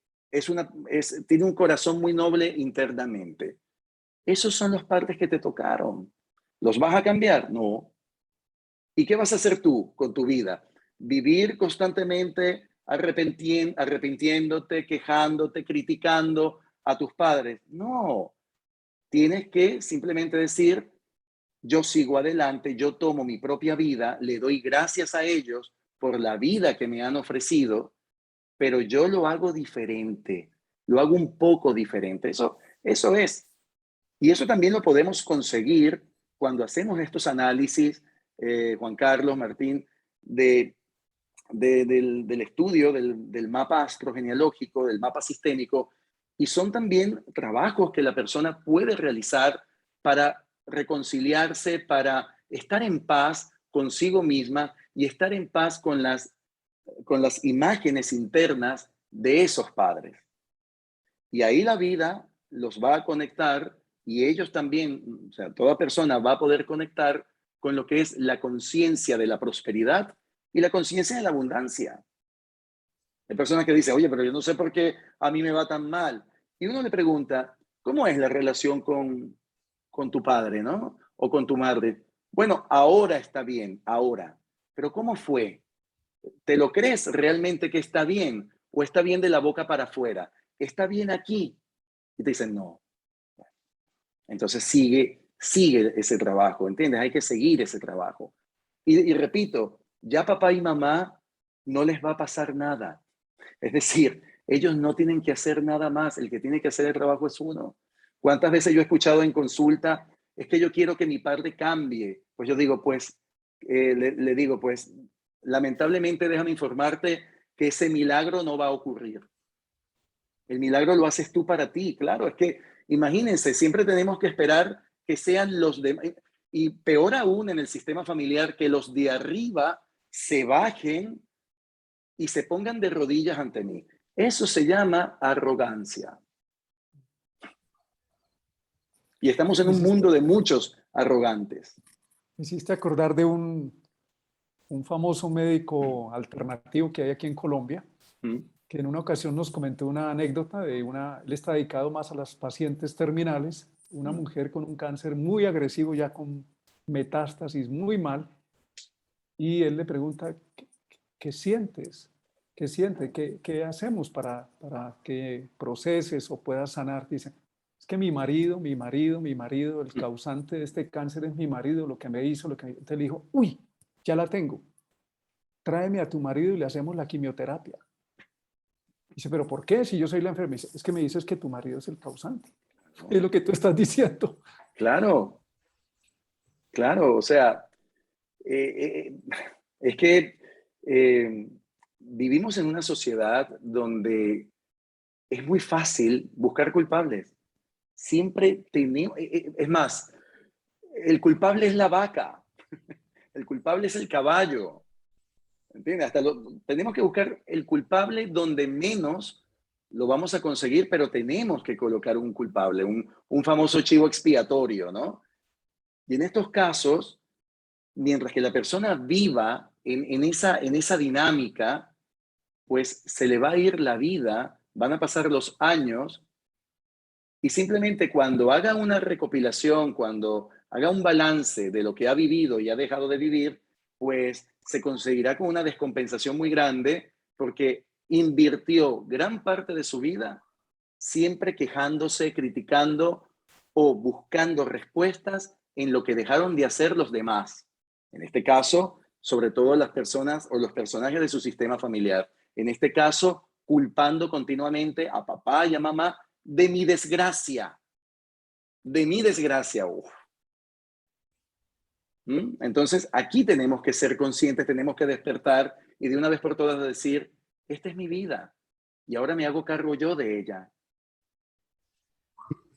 tiene un corazón muy noble internamente. Esos son los partes que te tocaron. ¿Los vas a cambiar? No. ¿Y qué vas a hacer tú con tu vida? ¿Vivir constantemente arrepintiéndote, quejándote, criticando a tus padres? No. Tienes que simplemente decir, yo sigo adelante, yo tomo mi propia vida, le doy gracias a ellos por la vida que me han ofrecido, pero yo lo hago diferente, lo hago un poco diferente. Eso es. Y eso también lo podemos conseguir cuando hacemos estos análisis, Juan Carlos, Martín, del estudio del mapa astrogenealógico, del mapa sistémico, y son también trabajos que la persona puede realizar para reconciliarse, para estar en paz consigo misma y estar en paz con las imágenes internas de esos padres. Y ahí la vida los va a conectar y ellos también, o sea, toda persona va a poder conectar con lo que es la conciencia de la prosperidad y la conciencia de la abundancia. Hay personas que dicen, oye, pero yo no sé por qué a mí me va tan mal. Y uno le pregunta, ¿cómo es la relación con tu padre, no? O con tu madre. Bueno, ahora está bien, ahora. Pero ¿cómo fue? ¿Te lo crees realmente que está bien? ¿O está bien de la boca para afuera? ¿Está bien aquí? Y te dicen, no. Entonces sigue ese trabajo, ¿entiendes? Hay que seguir ese trabajo. Y repito, ya papá y mamá no les va a pasar nada. Es decir, ellos no tienen que hacer nada más. El que tiene que hacer el trabajo es uno. ¿Cuántas veces yo he escuchado en consulta, es que yo quiero que mi padre cambie? Pues yo digo, pues, le digo, pues, lamentablemente déjame informarte que ese milagro no va a ocurrir. El milagro lo haces tú para ti, claro. Es que imagínense, siempre tenemos que esperar que sean los demás. Y peor aún en el sistema familiar, que los de arriba se bajen y se pongan de rodillas ante mí. Eso se llama arrogancia. Y estamos en Me un hiciste, mundo de muchos arrogantes. me hiciste acordar de un famoso médico alternativo que hay aquí en Colombia, ¿Mm? que en una ocasión nos comentó una anécdota él está dedicado más a las pacientes terminales, una ¿Mm? mujer con un cáncer muy agresivo, ya con metástasis muy mal, y él le pregunta, ¿qué sientes? ¿Qué siente? ¿Qué hacemos para que proceses o puedas sanar? Dicen, es que mi marido, el causante de este cáncer es mi marido, lo que me hizo, Entonces le dijo, uy, ya la tengo. Tráeme a tu marido y le hacemos la quimioterapia. Dice, ¿pero por qué? Si yo soy la enfermera. Dice, es que me dices que tu marido es el causante. Es lo que tú estás diciendo. Claro, claro, o sea, eh, eh, es que vivimos en una sociedad donde es muy fácil buscar culpables. Siempre tenemos, es más, el culpable es la vaca, el culpable es el caballo, ¿entiendes? Tenemos que buscar el culpable donde menos lo vamos a conseguir, pero tenemos que colocar un culpable, un famoso chivo expiatorio, ¿no? Y en estos casos, mientras que la persona viva en esa dinámica, pues se le va a ir la vida, van a pasar los años y simplemente cuando haga una recopilación, cuando haga un balance de lo que ha vivido y ha dejado de vivir, pues se conseguirá con una descompensación muy grande porque invirtió gran parte de su vida siempre quejándose, criticando o buscando respuestas en lo que dejaron de hacer los demás. En este caso, sobre todo las personas o los personajes de su sistema familiar. En este caso, culpando continuamente a papá y a mamá de mi desgracia, de mi desgracia. Uf. Entonces, aquí tenemos que ser conscientes, tenemos que despertar y de una vez por todas decir, esta es mi vida y ahora me hago cargo yo de ella.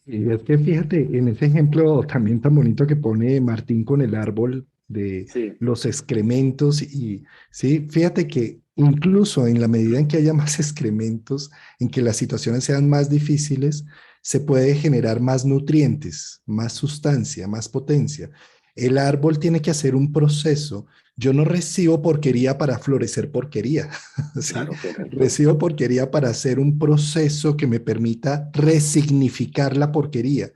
Y es que fíjate, en ese ejemplo también tan bonito que pone Martín con el árbol de Sí, los excrementos y sí, fíjate que incluso en la medida en que haya más excrementos, en que las situaciones sean más difíciles, se puede generar más nutrientes, más sustancia, más potencia. El árbol tiene que hacer un proceso. Yo no recibo porquería para florecer porquería. ¿Sí? claro, correcto. Recibo porquería para hacer un proceso que me permita resignificar la porquería,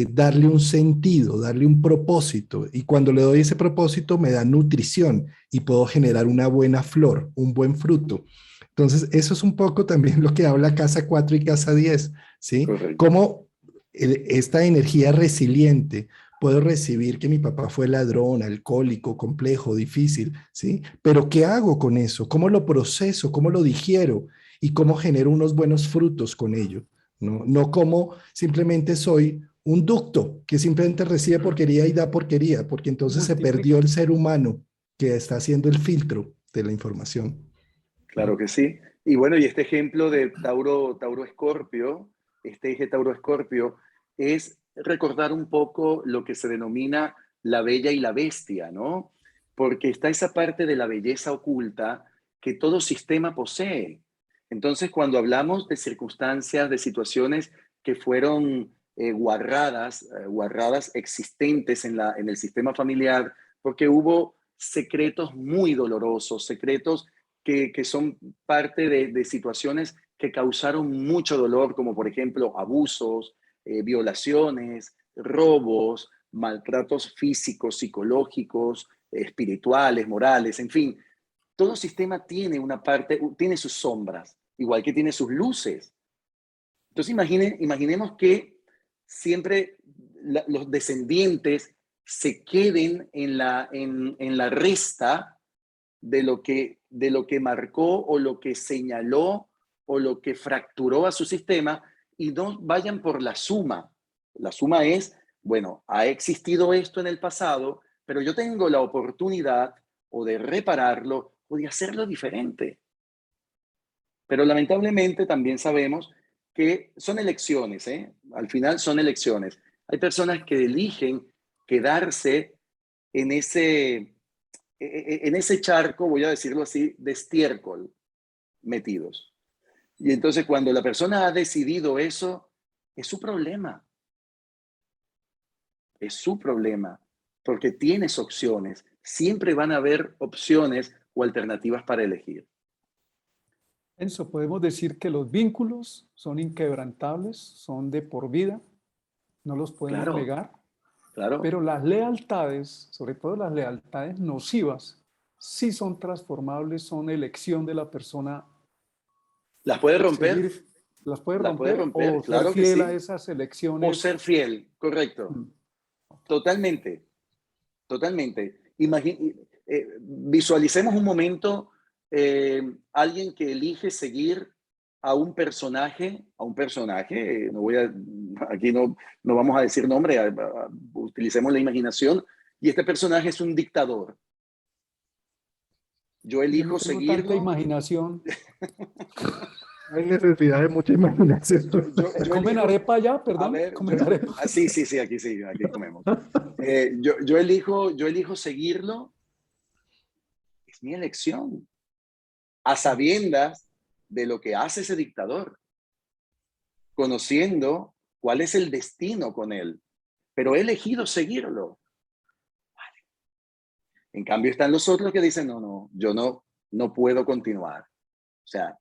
darle un sentido, darle un propósito. Y cuando le doy ese propósito, me da nutrición y puedo generar una buena flor, un buen fruto. Entonces, eso es un poco también lo que habla Casa 4 y Casa 10, ¿sí? Correcto. Cómo esta energía resiliente puedo recibir que mi papá fue ladrón, alcohólico, complejo, difícil, ¿sí? Pero ¿qué hago con eso? ¿Cómo lo proceso? ¿Cómo lo digiero? ¿Y cómo genero unos buenos frutos con ello? No, no como simplemente soy un ducto que simplemente recibe porquería y da porquería, porque entonces se perdió Multiplica. el ser humano que está haciendo el filtro de la información. Claro que sí. Y bueno, y este ejemplo de Tauro Escorpio, este eje Tauro Escorpio, es recordar un poco lo que se denomina la bella y la bestia, ¿no? Porque está esa parte de la belleza oculta que todo sistema posee. Entonces, cuando hablamos de circunstancias, de situaciones que fueron guarradas existentes en el sistema familiar, porque hubo secretos muy dolorosos, secretos que son parte de situaciones que causaron mucho dolor, como por ejemplo abusos, violaciones, robos, maltratos físicos, psicológicos, espirituales, morales, en fin. Todo sistema tiene una parte, tiene sus sombras, igual que tiene sus luces. Entonces imaginemos que siempre los descendientes se queden en la resta de lo que marcó o lo que señaló o lo que fracturó a su sistema y no vayan por la suma. La suma es, bueno, ha existido esto en el pasado, pero yo tengo la oportunidad o de repararlo o de hacerlo diferente. Pero lamentablemente también sabemos que son elecciones, ¿eh? Al final son elecciones. Hay personas que eligen quedarse en en ese charco, voy a decirlo así, de estiércol metidos. Y entonces cuando la persona ha decidido eso, es su problema, es su problema, porque tienes opciones. Siempre van a haber opciones o alternativas para elegir. Enzo, podemos decir que los vínculos son inquebrantables, son de por vida, no los podemos Claro, negar, claro, pero las lealtades, sobre todo las lealtades nocivas, sí son transformables, son elección de la persona Las puede romper, las puede las puede romper, romper, o ser claro que fiel sí. a esas O elecciones. ser fiel, correcto. Mm. Totalmente, totalmente. Visualicemos un momento alguien que elige seguir a un personaje, aquí no vamos a decir nombre, utilicemos la imaginación, y este personaje es un dictador. Yo Yo no elijo tengo tanta seguirlo. imaginación. Hay necesidad de mucha imaginación. Yo ¿Comen elijo, arepa ya? a Perdón, ver, ¿comen arepa? sí, aquí comemos. Yo elijo seguirlo, es mi elección, a sabiendas de lo que hace ese dictador, conociendo cuál es el destino con él, pero he elegido seguirlo. En cambio están los otros que dicen, no, yo no puedo continuar. O sea,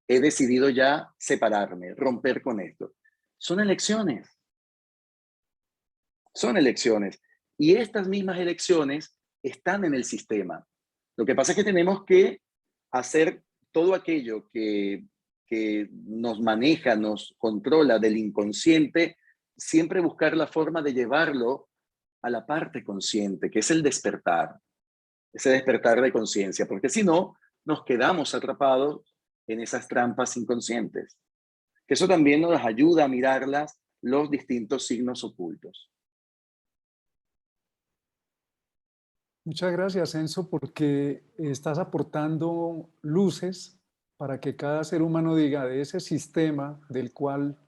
he decidido ya separarme, romper con esto. Son elecciones. Son elecciones. Y estas mismas elecciones están en el sistema. Lo que pasa es que tenemos que hacer todo aquello que nos maneja, nos controla del inconsciente, siempre buscar la forma de llevarlo a la parte consciente, que es el despertar, ese despertar de conciencia, porque si no, nos quedamos atrapados en esas trampas inconscientes. Que eso también nos ayuda a mirarlas, los distintos signos ocultos. Muchas gracias, Enzo, porque estás aportando luces para que cada ser humano diga de ese sistema del cual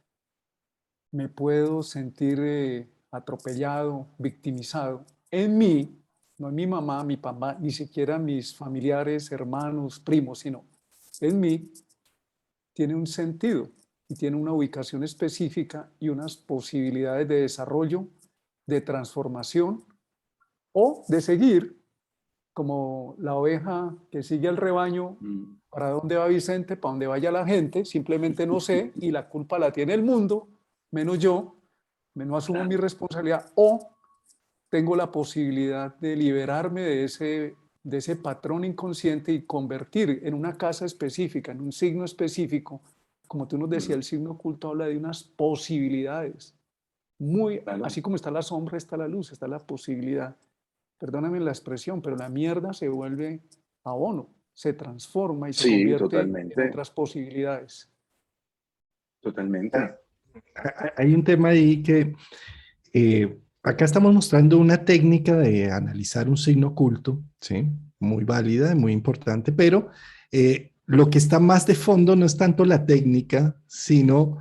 me puedo sentir atropellado, victimizado, en mí, no en mi mamá, mi papá, ni siquiera mis familiares, hermanos, primos, sino en mí, tiene un sentido y tiene una ubicación específica y unas posibilidades de desarrollo, de transformación o de seguir como la oveja que sigue al rebaño. ¿Para dónde va Vicente? ¿Para dónde vaya la gente? Simplemente no sé y la culpa la tiene el mundo, menos yo, menos asumo mi responsabilidad, o tengo la posibilidad de liberarme de ese patrón inconsciente y convertir en una casa específica, en un signo específico. Como tú nos decías, el signo oculto habla de unas posibilidades. Claro. Así como está la sombra, está la luz, está la posibilidad. Perdóname la expresión, pero la mierda se vuelve abono, se transforma y se Sí, convierte en totalmente, otras posibilidades. totalmente. Hay un tema ahí que acá estamos mostrando una técnica de analizar un signo oculto, ¿sí? Muy válida y muy importante, pero lo que está más de fondo no es tanto la técnica, sino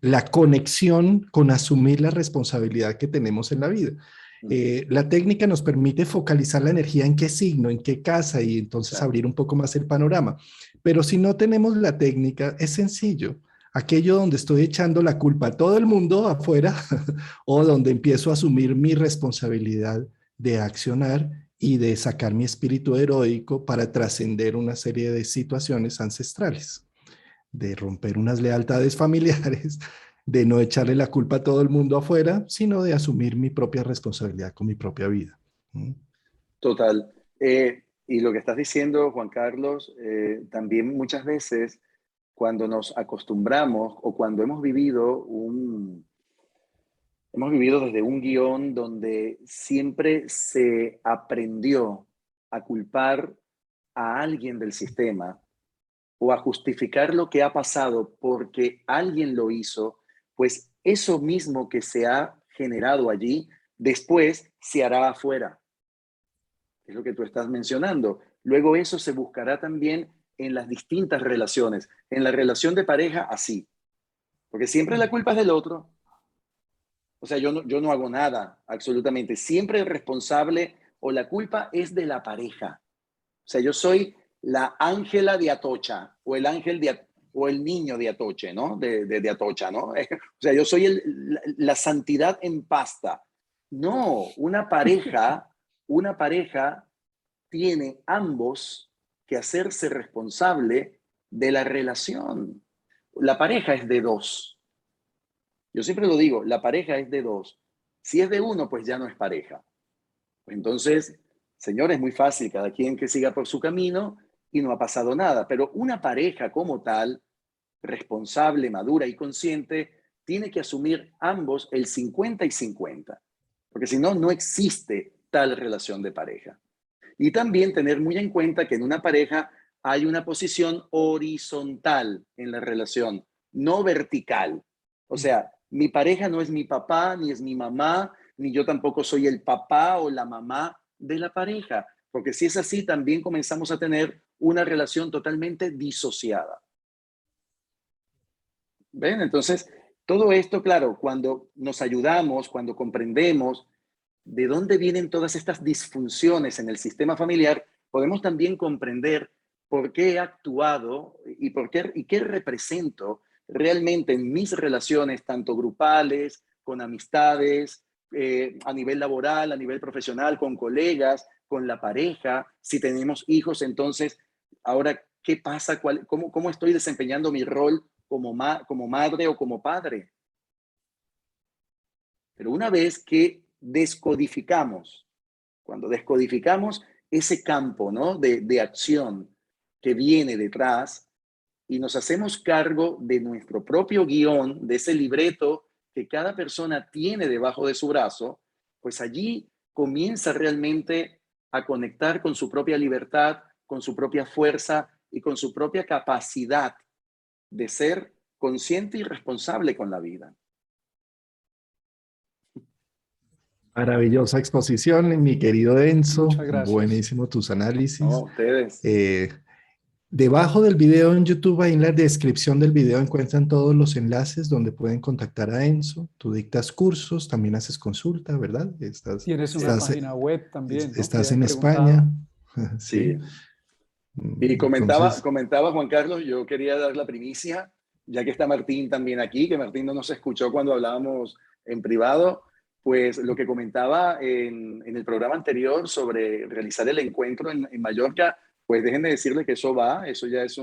la conexión con asumir la responsabilidad que tenemos en la vida. La técnica nos permite focalizar la energía en qué signo, en qué casa y entonces abrir un poco más el panorama. Pero si no tenemos la técnica, es sencillo. Aquello donde estoy echando la culpa a todo el mundo afuera o donde empiezo a asumir mi responsabilidad de accionar y de sacar mi espíritu heroico para trascender una serie de situaciones ancestrales, de romper unas lealtades familiares, de no echarle la culpa a todo el mundo afuera, sino de asumir mi propia responsabilidad con mi propia vida. Total. Y lo que estás diciendo, Juan Carlos, también muchas veces cuando nos acostumbramos o cuando hemos vivido desde un guión donde siempre se aprendió a culpar a alguien del sistema o a justificar lo que ha pasado porque alguien lo hizo, pues eso mismo que se ha generado allí, después se hará afuera. Es lo que tú estás mencionando. Luego eso se buscará también en las distintas relaciones. En la relación de pareja, así. Porque siempre la culpa es del otro. O sea, yo no hago nada, absolutamente. Siempre el responsable o la culpa es de la pareja. O sea, yo soy la Ángela de Atocha o el ángel o el niño de Atoche, ¿no? De Atocha, ¿no? O sea, yo soy la santidad en pasta. No, una pareja tiene ambos que hacerse responsable de la relación. La pareja es de dos. Yo siempre lo digo, la pareja es de dos. Si es de uno, pues ya no es pareja. Entonces, señores, es muy fácil, cada quien que siga por su camino y no ha pasado nada. Pero una pareja como tal responsable, madura y consciente, tiene que asumir ambos el 50 y 50, porque si no, no existe tal relación de pareja. Y también tener muy en cuenta que en una pareja hay una posición horizontal en la relación, no vertical. O sea, mi pareja no es mi papá, ni es mi mamá, ni yo tampoco soy el papá o la mamá de la pareja, porque si es así, también comenzamos a tener una relación totalmente disociada. ¿Ven? Entonces, todo esto, claro, cuando nos ayudamos, cuando comprendemos de dónde vienen todas estas disfunciones en el sistema familiar, podemos también comprender por qué he actuado y qué represento realmente en mis relaciones, tanto grupales, con amistades, a nivel laboral, a nivel profesional, con colegas, con la pareja, si tenemos hijos, entonces, ahora, ¿qué pasa? ¿Cómo estoy desempeñando mi rol como madre o como padre? Pero una vez que descodificamos, cuando descodificamos ese campo, ¿no?, de acción que viene detrás y nos hacemos cargo de nuestro propio guión, de ese libreto que cada persona tiene debajo de su brazo, pues allí comienza realmente a conectar con su propia libertad, con su propia fuerza y con su propia capacidad de ser consciente y responsable con la vida. Maravillosa exposición, mi querido Enzo. Muchas gracias. Buenísimo tus análisis. No, ustedes. Debajo del video en YouTube, ahí en la descripción del video encuentran todos los enlaces donde pueden contactar a Enzo. Tú dictas cursos, también haces consulta, ¿verdad? Tienes una página web también, ¿no? Que estás he en España. preguntado. Sí. Sí. Y Entonces, comentaba Juan Carlos, yo quería dar la primicia, ya que está Martín también aquí, que Martín no nos escuchó cuando hablábamos en privado, pues lo que comentaba en el programa anterior sobre realizar el encuentro en Mallorca, pues déjenme decirle que eso va, eso ya es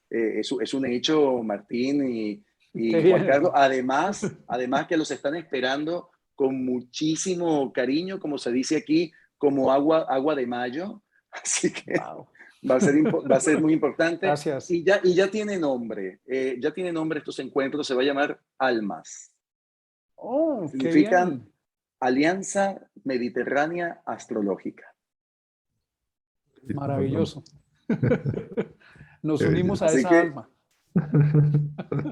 es un hecho, Martín Qué y Juan bien. Carlos, además que los están esperando con muchísimo cariño, como se dice aquí, como agua de mayo, así que Wow. va a ser muy importante Gracias. y ya tiene nombre estos encuentros, se va a llamar ALMAS. Oh, qué Significan bien. Alianza Mediterránea Astrológica. Maravilloso. Nos qué unimos belleza. a esa alma.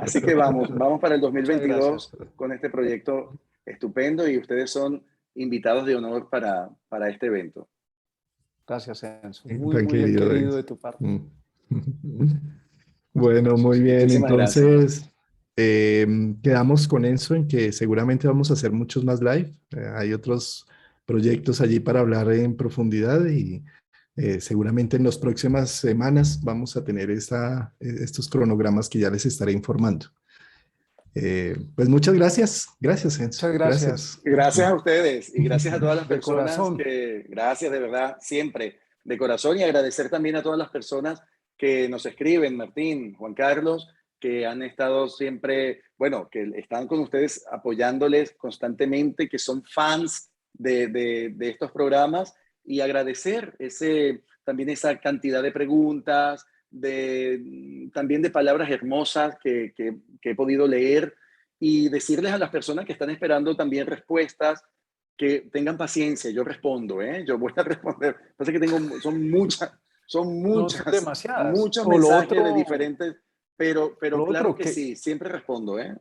Así que vamos para el Muchas gracias. 2022 con este proyecto estupendo y ustedes son invitados de honor para este evento. Gracias, Enzo. Muy, Tan muy bien querido querido de Enzo. tu parte. Mm. Bueno, muy bien. Muchísimas gracias. Entonces, quedamos con Enzo en que seguramente vamos a hacer muchos más live. Hay otros proyectos allí para hablar en profundidad y seguramente en las próximas semanas vamos a tener estos cronogramas que ya les estaré informando. Pues muchas gracias. Gracias, Enzo. Muchas gracias. Gracias. Gracias a ustedes y gracias a todas las De personas corazón. gracias de verdad, siempre, de corazón y agradecer también a todas las personas que nos escriben, Martín, Juan Carlos, que han estado siempre, bueno, que están con ustedes apoyándoles constantemente, que son fans de estos programas y agradecer también esa cantidad de preguntas, también de palabras hermosas que he podido leer y decirles a las personas que están esperando también respuestas que tengan paciencia. Yo respondo, ¿eh? Yo voy a responder. Pasa que son No, son demasiadas. muchos O lo mensajes de otro, diferentes, o pero lo claro otro que sí, siempre respondo, ¿eh?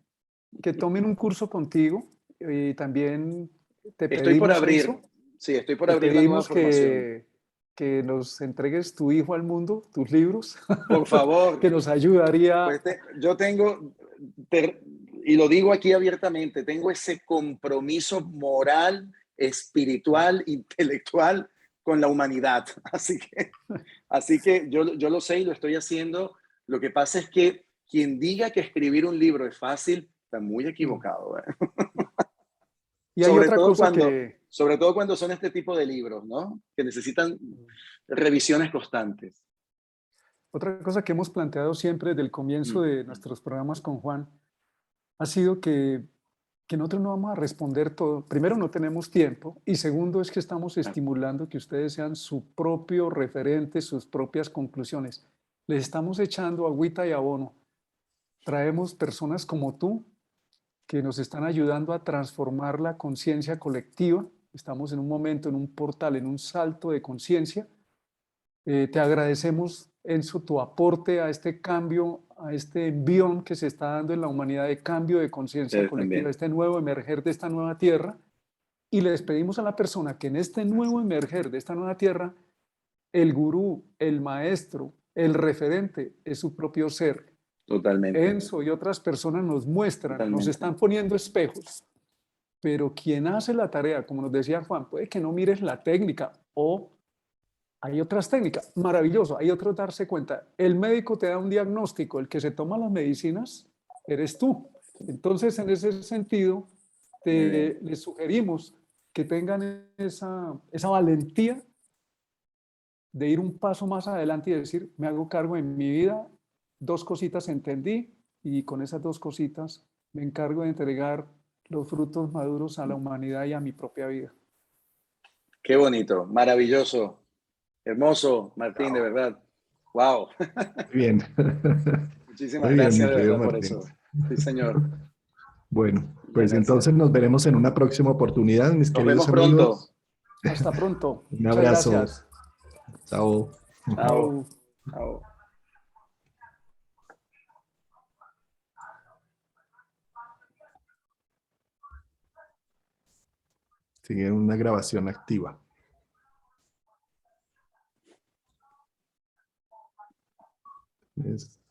que tomen un curso contigo y también te Estoy por pedimos eso. abrir, sí, estoy por Te abrir la nueva pedimos formación. que nos entregues tu hijo al mundo, tus libros, Por favor, que nos ayudaría. pues yo tengo, y lo digo aquí abiertamente, tengo ese compromiso moral, espiritual, intelectual con la humanidad. Así que yo lo sé y lo estoy haciendo. Lo que pasa es que quien diga que escribir un libro es fácil, está muy equivocado, ¿eh? Y hay Sobre otra todo cosa cuando, que, sobre todo cuando son este tipo de libros, ¿no? Que necesitan revisiones constantes. otra cosa que hemos planteado siempre desde el comienzo Mm. de nuestros programas con Juan ha sido que nosotros no vamos a responder todo. Primero, no tenemos tiempo y segundo es que estamos estimulando que ustedes sean su propio referente, sus propias conclusiones. Les estamos echando agüita y abono traemos personas como tú que nos están ayudando a transformar la conciencia colectiva. Estamos en un momento, en un portal, en un salto de conciencia. Te agradecemos, Enzo, tu aporte a este cambio, a este envión que se está dando en la humanidad de cambio de conciencia Ustedes colectiva, también. este nuevo emerger de esta nueva tierra. Y les pedimos a la persona que en este nuevo emerger de esta nueva tierra, el gurú, el maestro, el referente es su propio ser. Totalmente. Enzo y otras personas nos muestran, nos Totalmente. están poniendo espejos, pero quien hace la tarea, como nos decía Juan, puede que no mires la técnica o hay otras técnicas. Maravilloso, hay otro darse cuenta. El médico te da un diagnóstico, el que se toma las medicinas eres tú. Entonces, en ese sentido, les sugerimos que tengan esa valentía de ir un paso más adelante y decir, me hago cargo en mi vida, 2 cositas entendí y con esas 2 cositas me encargo de entregar los frutos maduros a la humanidad y a mi propia vida. Qué bonito, maravilloso, hermoso, Martín, de verdad. Wow. Muy bien. Muchísimas Muy bien, mi gracias de querido verdad por Martín. eso. Sí, señor. Bueno, Muchas pues gracias. entonces nos veremos en una próxima oportunidad, mis Nos queridos vemos pronto. amigos. Hasta pronto. Un Muchas abrazo. gracias. Chao. Chao. Chao. Chao. Sigue una grabación activa. Es